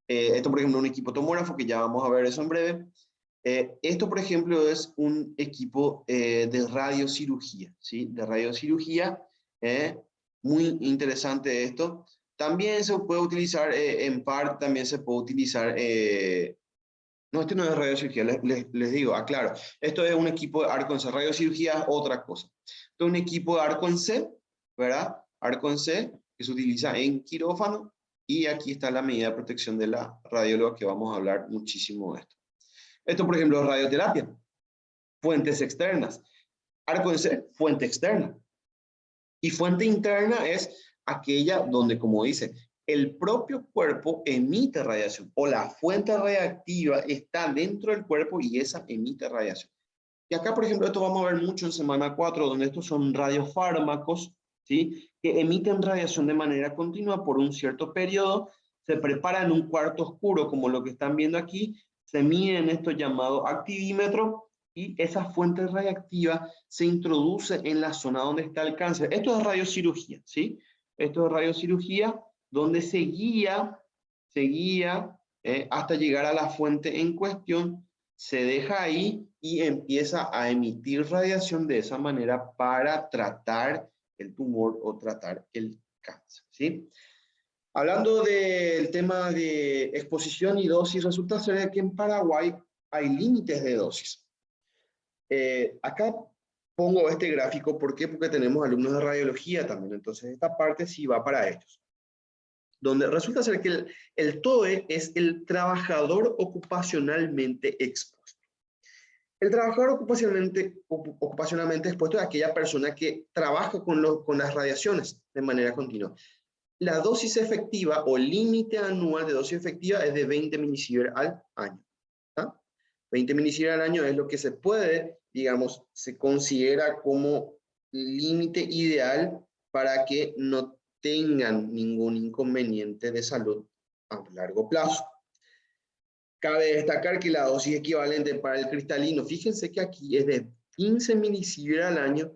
esto, por ejemplo, un equipo tomógrafo, que ya vamos a ver eso en breve. Esto, por ejemplo, es un equipo de radiocirugía, ¿sí? De radiocirugía, muy interesante esto. También se puede utilizar, en parte, también se puede utilizar no, este no es radiocirugía, les digo, aclaro. Esto es un equipo de arco en C. Radiocirugía es otra cosa. Esto es un equipo de arco en C, ¿verdad? Arco en C, que se utiliza en quirófano. Y aquí está la medida de protección de la radióloga, que vamos a hablar muchísimo de esto. Esto, por ejemplo, es radioterapia. Fuentes externas. Arco en C, fuente externa. Y fuente interna es aquella donde, como dice, el propio cuerpo emite radiación, o la fuente radiactiva está dentro del cuerpo y esa emite radiación. Y acá, por ejemplo, esto vamos a ver mucho en semana 4, donde estos son radiofármacos, ¿sí? Que emiten radiación de manera continua por un cierto periodo, se prepara en un cuarto oscuro, como lo que están viendo aquí, se mide en esto llamado activímetro, y esa fuente radiactiva se introduce en la zona donde está el cáncer. Esto es radiocirugía, ¿sí? Esto es radiocirugía, donde se guía hasta llegar a la fuente en cuestión, se deja ahí y empieza a emitir radiación de esa manera para tratar el tumor o tratar el cáncer, ¿sí? Hablando del tema de exposición y dosis, resulta ser que en Paraguay hay límites de dosis. Acá pongo este gráfico, ¿por qué? Porque tenemos alumnos de radiología también, entonces esta parte sí va para ellos. Donde resulta ser que el TOE es el trabajador ocupacionalmente expuesto. El trabajador ocupacionalmente expuesto es aquella persona que trabaja con las radiaciones de manera continua. La dosis efectiva o límite anual de dosis efectiva es de 20 milisievert al año. 20 milisievert al año es lo que se puede, digamos, se considera como límite ideal para que no tengan ningún inconveniente de salud a largo plazo. Cabe destacar que la dosis equivalente para el cristalino, fíjense que aquí es de 15 milisievert al año,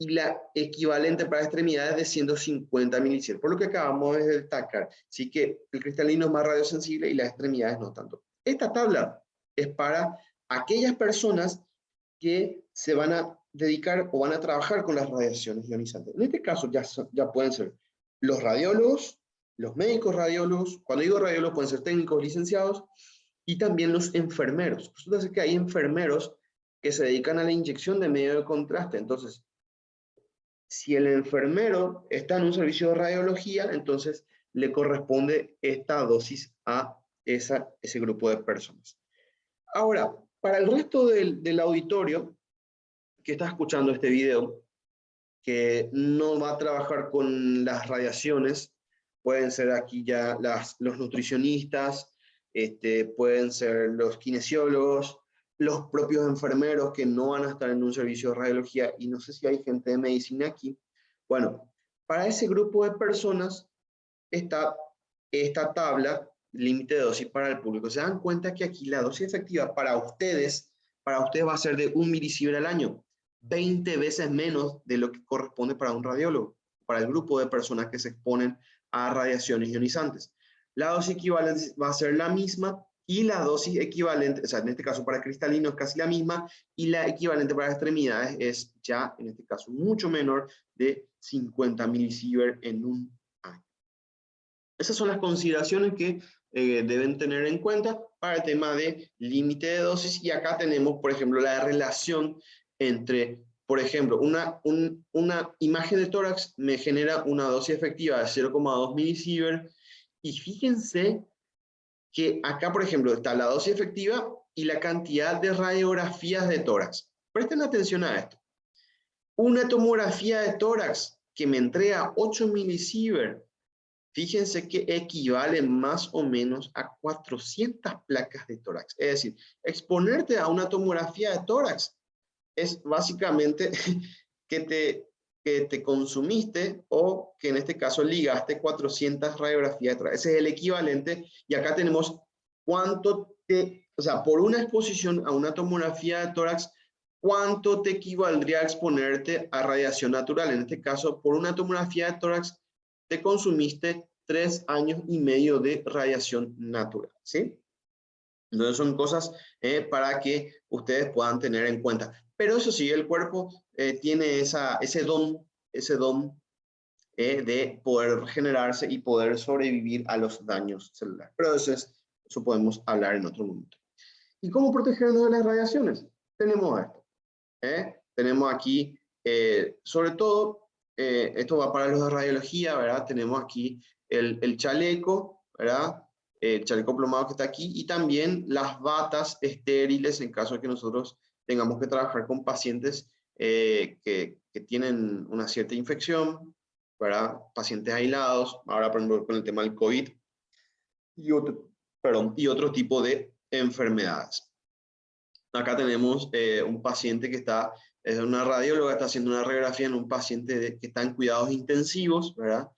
y la equivalente para extremidades de 150 milisieverts, por lo que acabamos de destacar. Así que el cristalino es más radiosensible y las extremidades no tanto. Esta tabla es para aquellas personas que se van a dedicar o van a trabajar con las radiaciones ionizantes. En este caso ya pueden ser los radiólogos, los médicos radiólogos, cuando digo radiólogos pueden ser técnicos licenciados, y también los enfermeros. Resulta ser que hay enfermeros que se dedican a la inyección de medio de contraste. Entonces, si el enfermero está en un servicio de radiología, entonces le corresponde esta dosis a ese grupo de personas. Ahora, para el resto del auditorio que está escuchando este video, que no va a trabajar con las radiaciones, pueden ser aquí ya los nutricionistas, pueden ser los kinesiólogos, los propios enfermeros que no van a estar en un servicio de radiología, y no sé si hay gente de medicina aquí. Bueno, para ese grupo de personas está esta tabla, límite de dosis para el público. Se dan cuenta que aquí la dosis efectiva para ustedes va a ser de 1 milisievert al año, 20 veces menos de lo que corresponde para un radiólogo, para el grupo de personas que se exponen a radiaciones ionizantes. La dosis equivalente va a ser la misma, y la dosis equivalente, o sea, en este caso para cristalino es casi la misma, y la equivalente para extremidades es ya, en este caso, mucho menor, de 50 milisieverts en un año. Esas son las consideraciones que deben tener en cuenta para el tema de límite de dosis. Y acá tenemos, por ejemplo, la relación entre, por ejemplo, una imagen de tórax me genera una dosis efectiva de 0,2 milisievert. Y fíjense que acá, por ejemplo, está la dosis efectiva y la cantidad de radiografías de tórax. Presten atención a esto. Una tomografía de tórax que me entrega 8 milisievert, fíjense que equivale más o menos a 400 placas de tórax. Es decir, exponerte a una tomografía de tórax es básicamente que te consumiste, o que en este caso ligaste 400 radiografías de tórax. Ese es el equivalente. Y acá tenemos cuánto o sea, por una exposición a una tomografía de tórax, cuánto te equivaldría a exponerte a radiación natural. En este caso, por una tomografía de tórax, te consumiste 3 años y medio de radiación natural, ¿sí? Entonces son cosas para que ustedes puedan tener en cuenta. Pero eso sí, el cuerpo tiene ese don de poder regenerarse y poder sobrevivir a los daños celulares. Pero eso podemos hablar en otro momento. ¿Y cómo protegernos de las radiaciones? Tenemos esto. Tenemos aquí, sobre todo, esto va para los de radiología, ¿verdad? Tenemos aquí el chaleco, ¿verdad? El chaleco plomado que está aquí, y también las batas estériles en caso de que nosotros tengamos que trabajar con pacientes que tienen una cierta infección, ¿verdad? Pacientes aislados, ahora por ejemplo con el tema del COVID, y otro tipo de enfermedades. Acá tenemos un paciente que es una radióloga, está haciendo una radiografía en un paciente que está en cuidados intensivos, ¿verdad?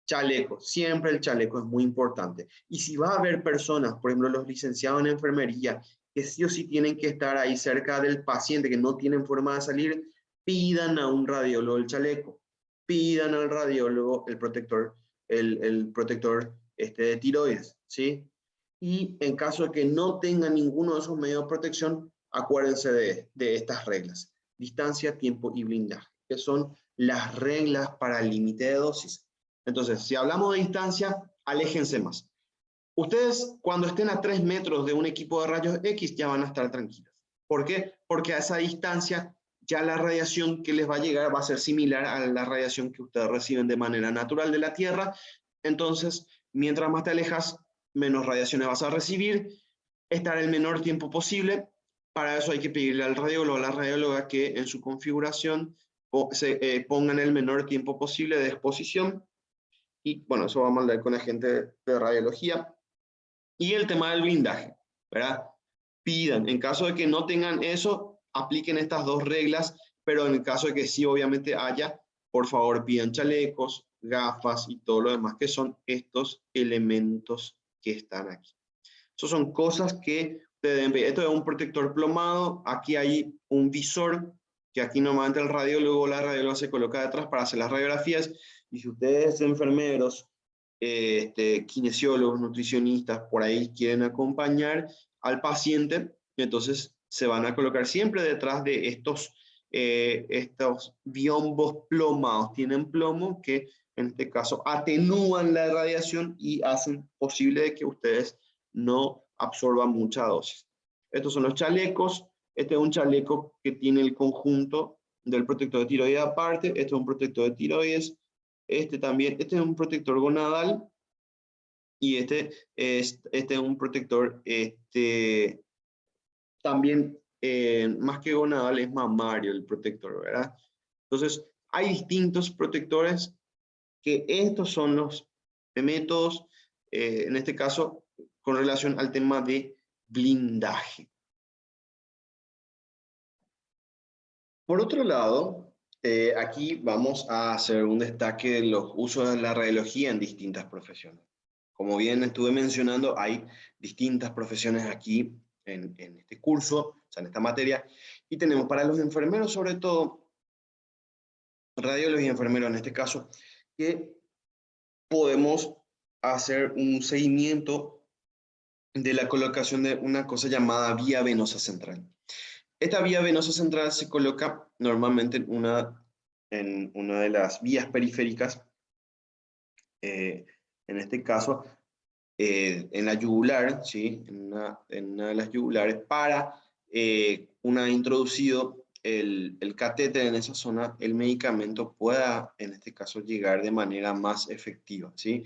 Chaleco, siempre el chaleco es muy importante. Y si va a haber personas, por ejemplo, los licenciados en enfermería, que sí o sí tienen que estar ahí cerca del paciente, que no tienen forma de salir, pidan a un radiólogo el chaleco, pidan al radiólogo el protector, el protector de tiroides, ¿sí? Y en caso de que no tengan ninguno de esos medios de protección, acuérdense de estas reglas: distancia, tiempo y blindaje, que son las reglas para el límite de dosis. Entonces, si hablamos de distancia, aléjense más. Ustedes, cuando estén a 3 metros de un equipo de rayos X, ya van a estar tranquilos. ¿Por qué? Porque a esa distancia ya la radiación que les va a llegar va a ser similar a la radiación que ustedes reciben de manera natural de la Tierra. Entonces, mientras más te alejas, menos radiaciones vas a recibir, estar el menor tiempo posible. Para eso hay que pedirle al radiólogo o a la radióloga que en su configuración pongan el menor tiempo posible de exposición. Y bueno, eso vamos a hablar con la gente de radiología. Y el tema del blindaje, ¿verdad? Pidan, en caso de que no tengan eso, apliquen estas dos reglas, pero en el caso de que sí, obviamente haya, por favor pidan chalecos, gafas y todo lo demás, que son estos elementos que están aquí. Esas son cosas que ustedes deben ver. Esto es un protector plomado, aquí hay un visor que aquí normalmente el radiólogo o la radióloga se coloca detrás para hacer las radiografías, y si ustedes enfermeros, kinesiólogos, nutricionistas, por ahí quieren acompañar al paciente, entonces se van a colocar siempre detrás de estos biombos plomados. Tienen plomo que en este caso atenúan la radiación y hacen posible de que ustedes no absorban mucha dosis. Estos son los chalecos. Este es un chaleco que tiene el conjunto del protector de tiroides aparte. Este es un protector de tiroides. Este también, este es un protector gonadal. Y este es un protector, también, más que gonadal, es mamario el protector, ¿verdad? Entonces, hay distintos protectores, que estos son los métodos, en este caso, con relación al tema de blindaje. Por otro lado, aquí vamos a hacer un destaque de los usos de la radiología en distintas profesiones. Como bien estuve mencionando, hay distintas profesiones aquí en este curso, o sea, en esta materia, y tenemos para los enfermeros, sobre todo, radiólogos y enfermeros en este caso, que podemos hacer un seguimiento de la colocación de una cosa llamada vía venosa central. Esta vía venosa central se coloca normalmente en una de las vías periféricas, en este caso en la yugular, ¿sí? En una de las yugulares, para una introducido el catéter en esa zona, el medicamento pueda, en este caso, llegar de manera más efectiva, ¿sí?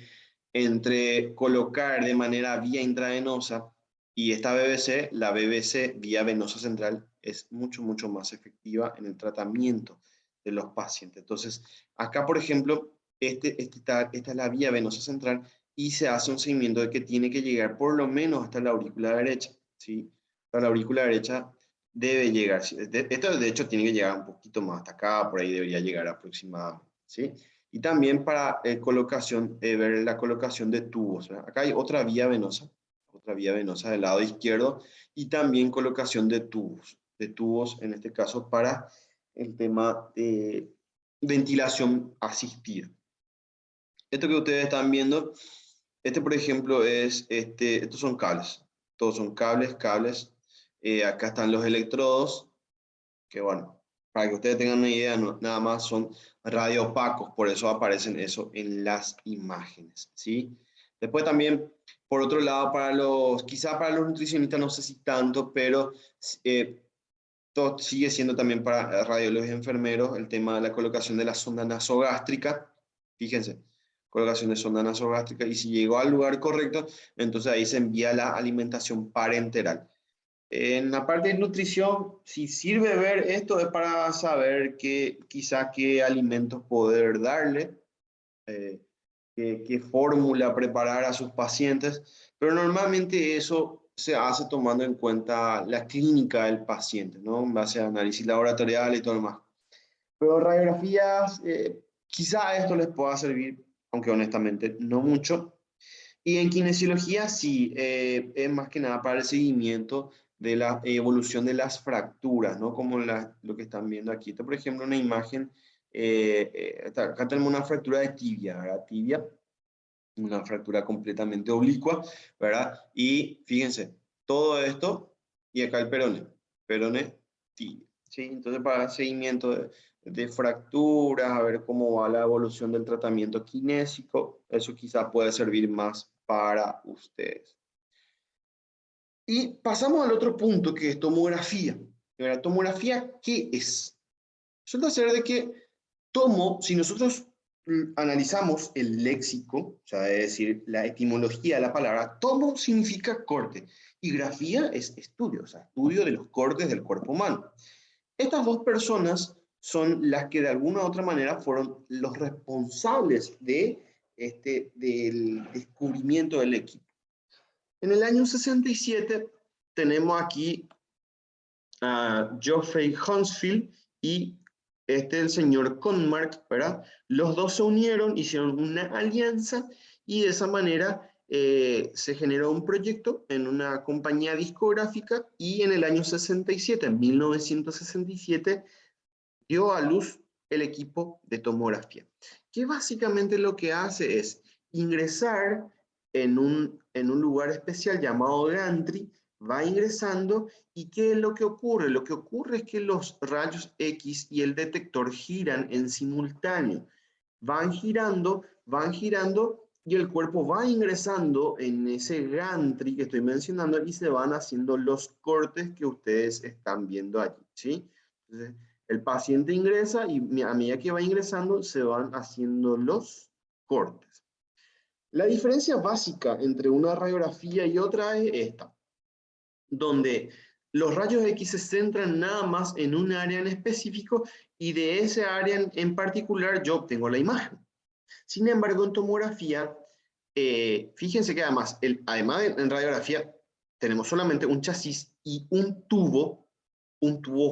Entre colocar de manera vía intravenosa y esta BBC, la BBC, vía venosa central, es mucho, mucho más efectiva en el tratamiento de los pacientes. Entonces, acá, por ejemplo, esta es la vía venosa central, y se hace un seguimiento de que tiene que llegar por lo menos hasta la aurícula derecha, ¿sí? Hasta la aurícula derecha debe llegar, ¿sí? Esto de hecho tiene que llegar un poquito más hasta acá, por ahí debería llegar aproximadamente, ¿sí? Y también para ver la colocación de tubos, ¿verdad? Acá hay otra vía venosa del lado izquierdo, y también colocación de tubos en este caso para el tema de ventilación asistida. Esto que ustedes están viendo, por ejemplo, estos son cables. Todos son cables. Acá están los electrodos, que bueno, para que ustedes tengan una idea, nada más son radioopacos, por eso aparecen eso en las imágenes, ¿sí? Después también, por otro lado, quizá para los nutricionistas no sé si tanto, pero todo sigue siendo también para radiólogos y enfermeros el tema de la colocación de la sonda nasogástrica. Fíjense, colocación de sonda nasogástrica, y si llegó al lugar correcto, entonces ahí se envía la alimentación parenteral. En la parte de nutrición, si sirve ver esto, es para saber quizá qué alimentos poder darle, eh, qué fórmula preparar a sus pacientes, pero normalmente eso se hace tomando en cuenta la clínica del paciente, ¿no? En base a análisis laboratorial y todo lo demás. Pero radiografías, quizá esto les pueda servir, aunque honestamente no mucho. Y en kinesiología sí, es más que nada para el seguimiento de la evolución de las fracturas, ¿no? Como lo que están viendo aquí. Esta, por ejemplo, una imagen, acá tenemos una fractura de tibia, ¿verdad? Tibia, una fractura completamente oblicua, ¿verdad? Y fíjense, todo esto, y acá el peroné, tibia, ¿sí? Entonces, para seguimiento de fracturas, a ver cómo va la evolución del tratamiento kinésico, eso quizá puede servir más para ustedes. Y pasamos al otro punto, que es tomografía. ¿La tomografía qué es? Resulta ser de que si nosotros analizamos el léxico, o sea, es decir, la etimología de la palabra, tomo significa corte, y grafía es estudio, o sea, estudio de los cortes del cuerpo humano. Estas dos personas son las que de alguna u otra manera fueron los responsables del descubrimiento del equipo. En el año 67 tenemos aquí a Geoffrey Hounsfield y el señor Conmark, ¿verdad? Los dos se unieron, hicieron una alianza, y de esa manera se generó un proyecto en una compañía discográfica, y en el año 67, en 1967, dio a luz el equipo de tomografía, que básicamente lo que hace es ingresar en un lugar especial llamado gantry, va ingresando, ¿y qué es lo que ocurre? Lo que ocurre es que los rayos X y el detector giran en simultáneo. Van girando, y el cuerpo va ingresando en ese gantry que estoy mencionando y se van haciendo los cortes que ustedes están viendo allí, ¿sí? Entonces, el paciente ingresa y a medida que va ingresando se van haciendo los cortes. La diferencia básica entre una radiografía y otra es esta, donde los rayos X se centran nada más en un área en específico y de ese área en particular yo obtengo la imagen. Sin embargo, en tomografía, fíjense que además, en radiografía, tenemos solamente un chasis y un tubo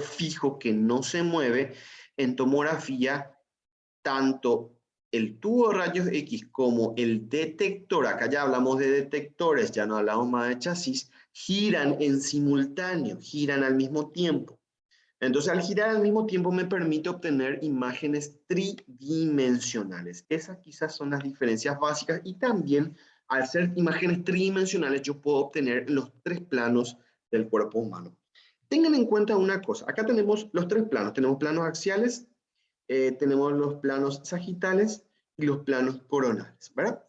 fijo que no se mueve. En tomografía, tanto el tubo de rayos X como el detector, acá ya hablamos de detectores, ya no hablamos más de chasis, giran en simultáneo, giran al mismo tiempo. Entonces, al girar al mismo tiempo me permite obtener imágenes tridimensionales. Esas quizás son las diferencias básicas y también al ser imágenes tridimensionales yo puedo obtener los 3 planos del cuerpo humano. Tengan en cuenta una cosa, acá tenemos los 3 planos, tenemos planos axiales, tenemos los planos sagitales y los planos coronales, ¿verdad?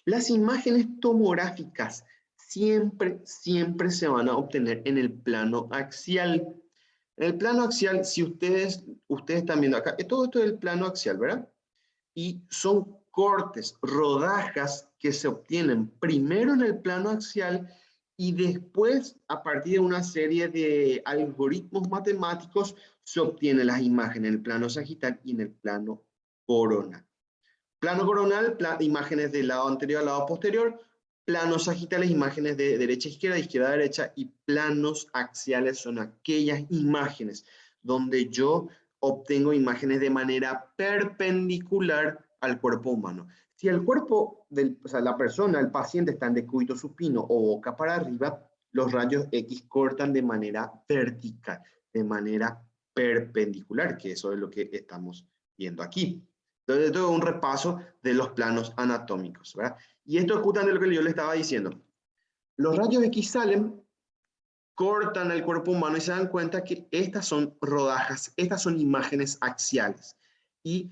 Las imágenes tomográficas siempre se van a obtener en el plano axial. En el plano axial, si ustedes están viendo acá, todo esto es el plano axial, ¿verdad? Y son cortes, rodajas que se obtienen primero en el plano axial y después, a partir de una serie de algoritmos matemáticos, se obtienen las imágenes en el plano sagital y en el plano coronal. Plano coronal, imágenes del lado anterior al lado posterior. Planos sagitales, imágenes de derecha a izquierda, izquierda a derecha. Y planos axiales son aquellas imágenes donde yo obtengo imágenes de manera perpendicular al cuerpo humano. Si el cuerpo, o sea, la persona, el paciente está en decúbito supino o boca para arriba, los rayos X cortan de manera vertical, de manera perpendicular, que eso es lo que estamos viendo aquí. Entonces, esto es un repaso de los planos anatómicos, ¿verdad? Y esto es justamente lo que yo le estaba diciendo. Los rayos X salen, cortan el cuerpo humano y se dan cuenta que estas son rodajas, estas son imágenes axiales. Y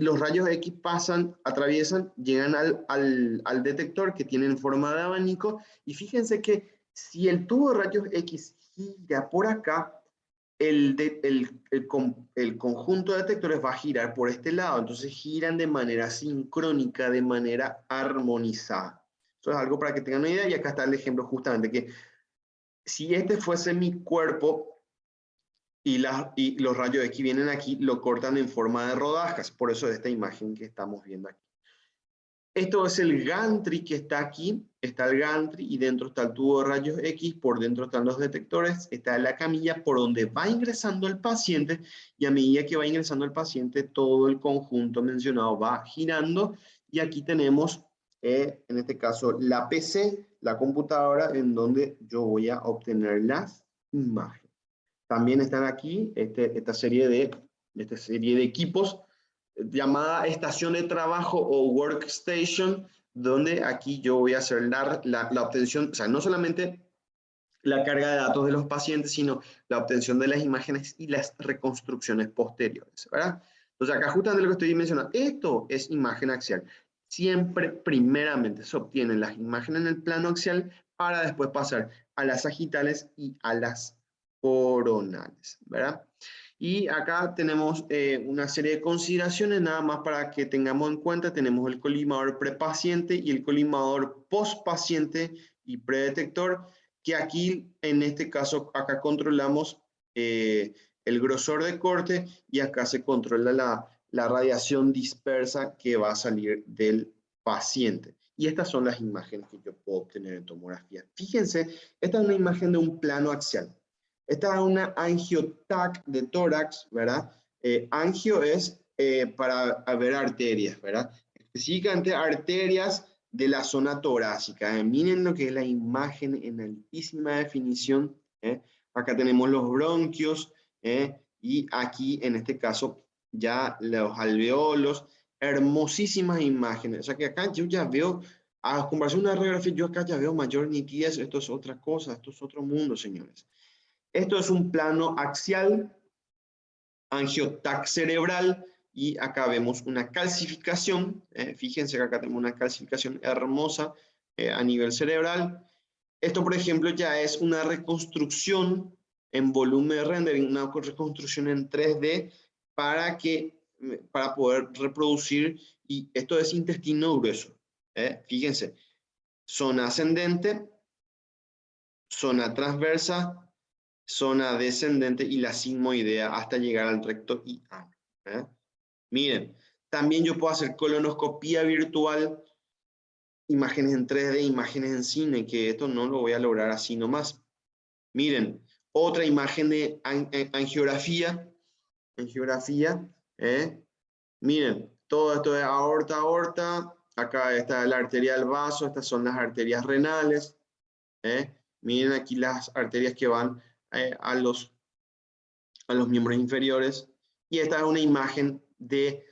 los rayos X pasan, atraviesan, llegan al detector que tiene forma de abanico. Y fíjense que si el tubo de rayos X gira por acá, el conjunto de detectores va a girar por este lado, entonces giran de manera sincrónica, de manera armonizada. Eso es algo para que tengan una idea, y acá está el ejemplo justamente, que si este fuese mi cuerpo y los rayos X vienen aquí, lo cortan en forma de rodajas, por eso es esta imagen que estamos viendo aquí. Esto es el gantry que está aquí, está el gantry y dentro está el tubo de rayos X, por dentro están los detectores, está la camilla por donde va ingresando el paciente, y a medida que va ingresando el paciente todo el conjunto mencionado va girando, y aquí tenemos en este caso la PC, la computadora en donde yo voy a obtener las imágenes. También están aquí esta serie de equipos llamada estación de trabajo o workstation, donde aquí yo voy a hacer la obtención, o sea, no solamente la carga de datos de los pacientes, sino la obtención de las imágenes y las reconstrucciones posteriores, ¿verdad? Entonces acá justamente lo que estoy mencionando, esto es imagen axial. Siempre primeramente se obtienen las imágenes en el plano axial para después pasar a las sagitales y a las coronales, ¿verdad? Y acá tenemos una serie de consideraciones, nada más para que tengamos en cuenta. Tenemos el colimador prepaciente y el colimador postpaciente y predetector, que aquí, en este caso, acá controlamos el grosor de corte, y acá se controla la radiación dispersa que va a salir del paciente. Y estas son las imágenes que yo puedo obtener en tomografía. Fíjense, esta es una imagen de un plano axial. Esta es una angio-TAC de tórax, ¿verdad? Angio es para ver arterias, ¿verdad? Específicamente arterias de la zona torácica. Miren lo que es la imagen en altísima definición. Acá tenemos los bronquios Y aquí, en este caso, ya los alveolos, hermosísimas imágenes. O sea que acá yo ya veo, a comparación de una radiografía, yo acá ya veo mayor nitidez. Esto es otra cosa, esto es otro mundo, señores. Esto es un plano axial, angiotac cerebral, y acá vemos una calcificación. Fíjense que acá tenemos una calcificación hermosa a nivel cerebral. Esto, por ejemplo, ya es una reconstrucción en volumen de rendering, una reconstrucción en 3D para poder reproducir, y esto es intestino grueso. Fíjense, zona ascendente, zona transversa, zona descendente y la sigmoidea hasta llegar al recto y ano. Miren, también yo puedo hacer colonoscopía virtual, imágenes en 3D, imágenes en cine, que esto no lo voy a lograr así nomás. Miren, otra imagen de angiografía. Angiografía, miren, todo esto es aorta, aorta. Acá está la arteria del vaso, estas son las arterias renales. Miren aquí las arterias que van a los miembros inferiores. Y esta es una imagen de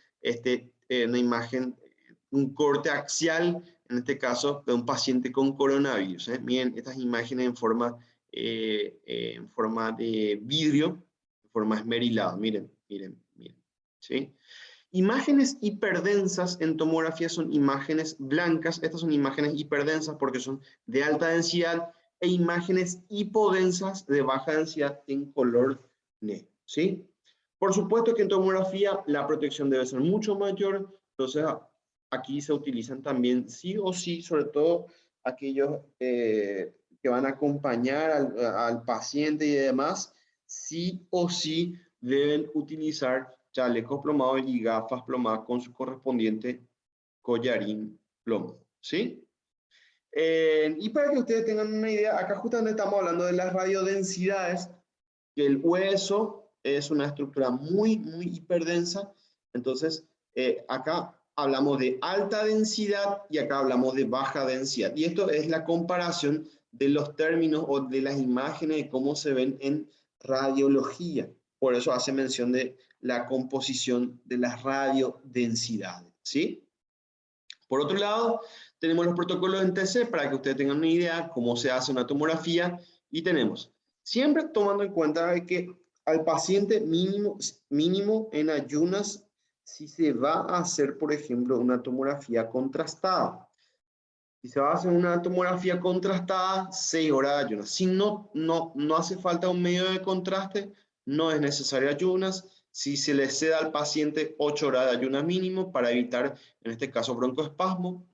un corte axial, en este caso de un paciente con coronavirus. Miren estas imágenes en forma de vidrio, en forma esmerilada. Miren, miren, miren. ¿Sí? Imágenes hiperdensas en tomografía son imágenes blancas. Estas son imágenes hiperdensas porque son de alta densidad, e imágenes hipodensas de baja densidad en color negro. ¿Sí? Por supuesto que en tomografía la protección debe ser mucho mayor. Entonces aquí se utilizan también sí o sí, sobre todo aquellos que van a acompañar al paciente y demás, sí o sí deben utilizar chalecos plomados y gafas plomadas con su correspondiente collarín plomo. ¿Sí? Y para que ustedes tengan una idea, acá justamente estamos hablando de las radiodensidades, que el hueso es una estructura muy, muy hiperdensa. Entonces, acá hablamos de alta densidad y acá hablamos de baja densidad. Y esto es la comparación de los términos o de las imágenes de cómo se ven en radiología. Por eso hace mención de la composición de las radiodensidades. ¿Sí? Por otro lado, tenemos los protocolos en TC para que ustedes tengan una idea cómo se hace una tomografía, y tenemos, siempre tomando en cuenta que al paciente mínimo en ayunas, si se va a hacer, por ejemplo, una tomografía contrastada. Si se va a hacer una tomografía contrastada, 6 horas de ayunas. Si no hace falta un medio de contraste, no es necesario ayunas. Si se le ceda al paciente 8 horas de ayunas mínimo para evitar, en este caso, broncoespasmo,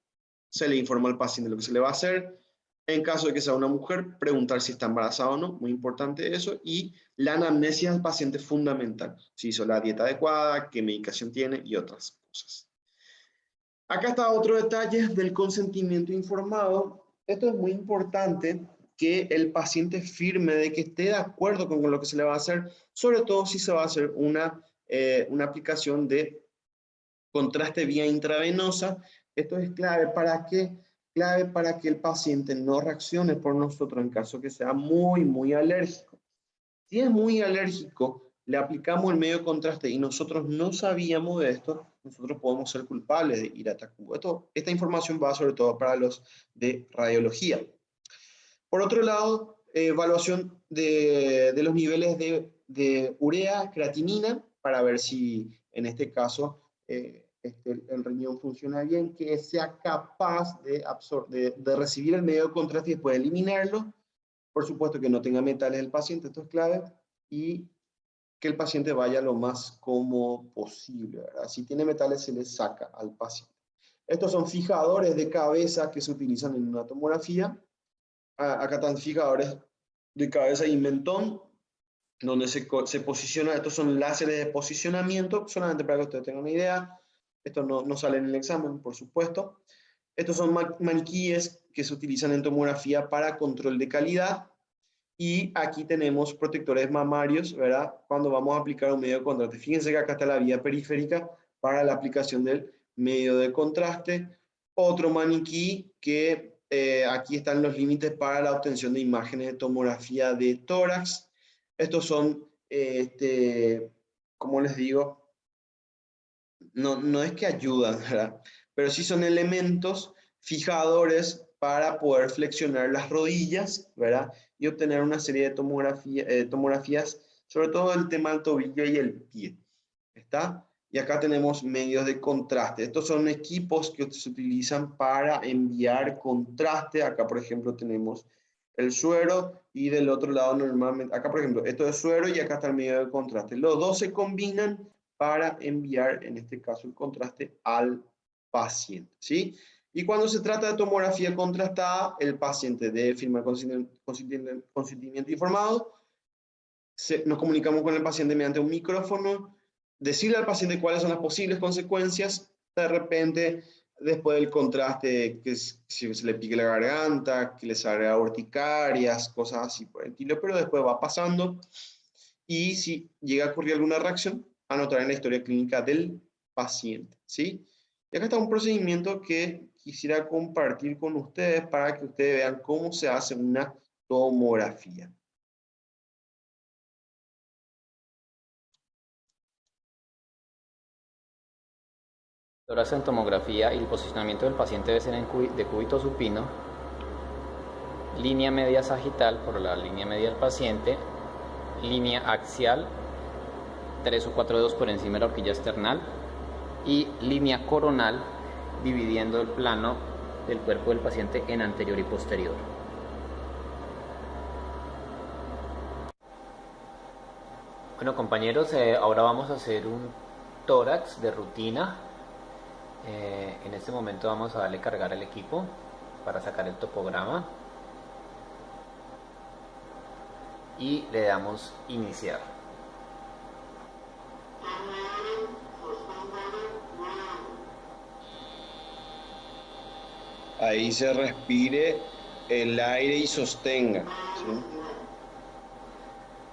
se le informa al paciente lo que se le va a hacer. En caso de que sea una mujer, preguntar si está embarazada o no, muy importante eso. Y la anamnesis del paciente es fundamental. Si hizo la dieta adecuada, qué medicación tiene y otras cosas. Acá está otro detalle del consentimiento informado. Esto es muy importante, que el paciente firme de que esté de acuerdo con lo que se le va a hacer, sobre todo si se va a hacer una aplicación de contraste vía intravenosa. Esto es clave para que el paciente no reaccione por nosotros en caso que sea muy, muy alérgico. Si es muy alérgico, le aplicamos el medio de contraste y nosotros no sabíamos de esto, nosotros podemos ser culpables de Iratacubo. Esta información va sobre todo para los de radiología. Por otro lado, evaluación de los niveles de urea, creatinina, para ver si en este caso el riñón funciona bien, que sea capaz de recibir el medio de contraste y después eliminarlo. Por supuesto que no tenga metales el paciente, esto es clave, y que el paciente vaya lo más cómodo posible, ¿verdad? Si tiene metales, se le saca al paciente. Estos son fijadores de cabeza que se utilizan en una tomografía. Acá están fijadores de cabeza y mentón, donde se posiciona. Estos son láseres de posicionamiento, solamente para que ustedes tengan una idea. Esto no sale en el examen, por supuesto. Estos son maniquíes que se utilizan en tomografía para control de calidad. Y aquí tenemos protectores mamarios, ¿verdad? Cuando vamos a aplicar un medio de contraste. Fíjense que acá está la vía periférica para la aplicación del medio de contraste. Otro maniquí que aquí están los límites para la obtención de imágenes de tomografía de tórax. Estos son como les digo, no es que ayudan, ¿verdad? Pero sí son elementos fijadores para poder flexionar las rodillas, ¿verdad? Y obtener una serie de tomografías, sobre todo el tema del tobillo y el pie, ¿está? Y acá tenemos medios de contraste. Estos son equipos que se utilizan para enviar contraste. Acá, por ejemplo, tenemos el suero y del otro lado normalmente, acá por ejemplo, esto es suero y acá está el medio de contraste. Los dos se combinan para enviar, en este caso, el contraste al paciente, ¿sí? Y cuando se trata de tomografía contrastada, el paciente debe firmar consentimiento informado. Nos comunicamos con el paciente mediante un micrófono, decirle al paciente cuáles son las posibles consecuencias. De repente, después del contraste, que si se le pique la garganta, que le salga urticarias, cosas así por el estilo, pero después va pasando. Y si llega a ocurrir alguna reacción, anotar en la historia clínica del paciente, ¿sí? Y acá está un procedimiento que quisiera compartir con ustedes para que ustedes vean cómo se hace una tomografía. Tórax en tomografía y el posicionamiento del paciente debe ser de cúbito supino, línea media sagital por la línea media del paciente, línea axial, 3 o 4 dedos por encima de la horquilla external y línea coronal dividiendo el plano del cuerpo del paciente en anterior y posterior. Bueno, compañeros, ahora vamos a hacer un tórax de rutina. En este momento vamos a darle cargar al equipo para sacar el topograma y le damos iniciar. Ahí se respire el aire y sostenga, ¿sí?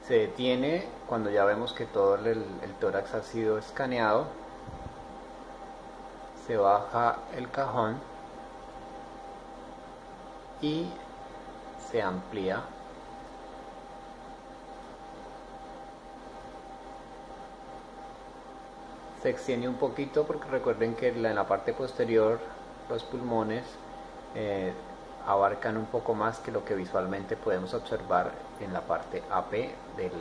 Se detiene cuando ya vemos que todo el tórax ha sido escaneado. Se baja el cajón y se amplía. Se extiende un poquito porque recuerden que en la parte posterior los pulmones abarcan un poco más que lo que visualmente podemos observar en la parte AP del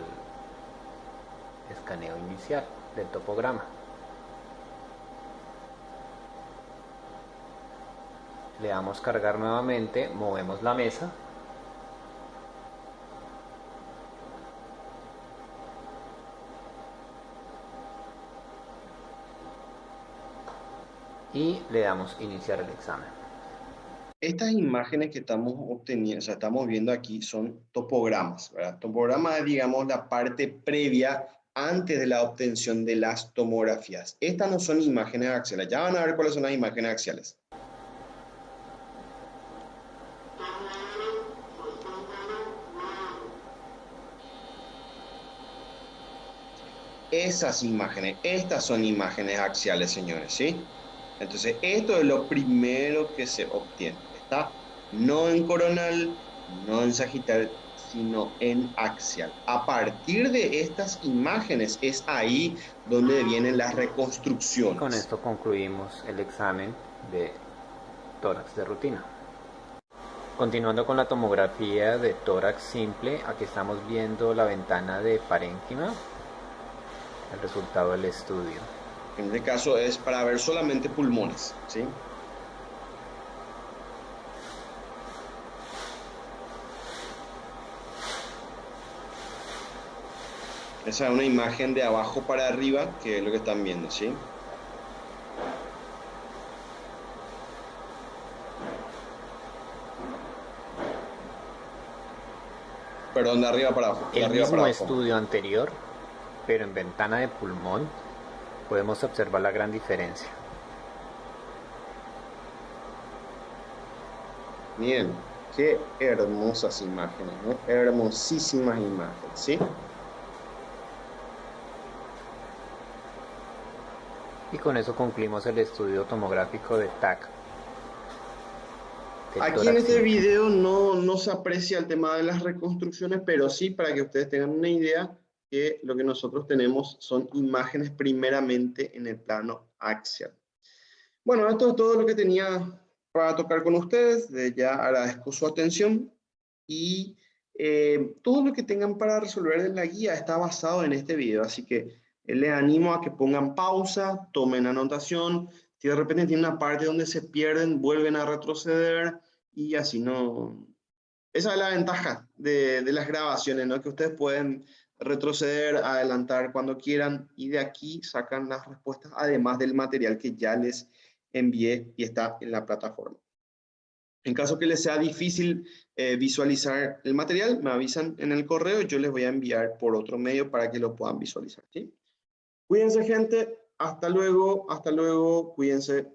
escaneo inicial del topograma. Le damos cargar nuevamente, movemos la mesa y le damos iniciar el examen. Estas imágenes que estamos obteniendo, o sea, estamos viendo aquí son topogramas, ¿verdad? Topograma es, digamos, la parte previa antes de la obtención de las tomografías. Estas no son imágenes axiales. Ya van a ver cuáles son las imágenes axiales. Esas imágenes, estas son imágenes axiales, señores, ¿sí? Entonces, esto es lo primero que se obtiene, ¿está? No en coronal, no en sagital, sino en axial. A partir de estas imágenes es ahí donde vienen las reconstrucciones. Con esto concluimos el examen de tórax de rutina. Continuando con la tomografía de tórax simple, aquí estamos viendo la ventana de parénquima, el resultado del estudio. En este caso es para ver solamente pulmones, ¿sí? Esa es una imagen de abajo para arriba, que es lo que están viendo, ¿sí? Perdón, de arriba para abajo. El mismo estudio anterior, pero en ventana de pulmón, podemos observar la gran diferencia. Bien, qué hermosas imágenes, ¿no? Hermosísimas imágenes, ¿sí? Y con eso concluimos el estudio tomográfico de TAC. Aquí en este video no se aprecia el tema de las reconstrucciones, pero sí, para que ustedes tengan una idea, que lo que nosotros tenemos son imágenes primeramente en el plano axial. Bueno, esto es todo lo que tenía para tocar con ustedes. Ya agradezco su atención y todo lo que tengan para resolver en la guía está basado en este video, así que les animo a que pongan pausa, tomen anotación. Si de repente tienen una parte donde se pierden, vuelven a retroceder y así no. Esa es la ventaja de las grabaciones, ¿no? Que ustedes pueden retroceder, adelantar cuando quieran y de aquí sacan las respuestas, además del material que ya les envié y está en la plataforma. En caso que les sea difícil visualizar el material, me avisan en el correo y yo les voy a enviar por otro medio para que lo puedan visualizar, ¿sí? Cuídense, gente. Hasta luego, cuídense.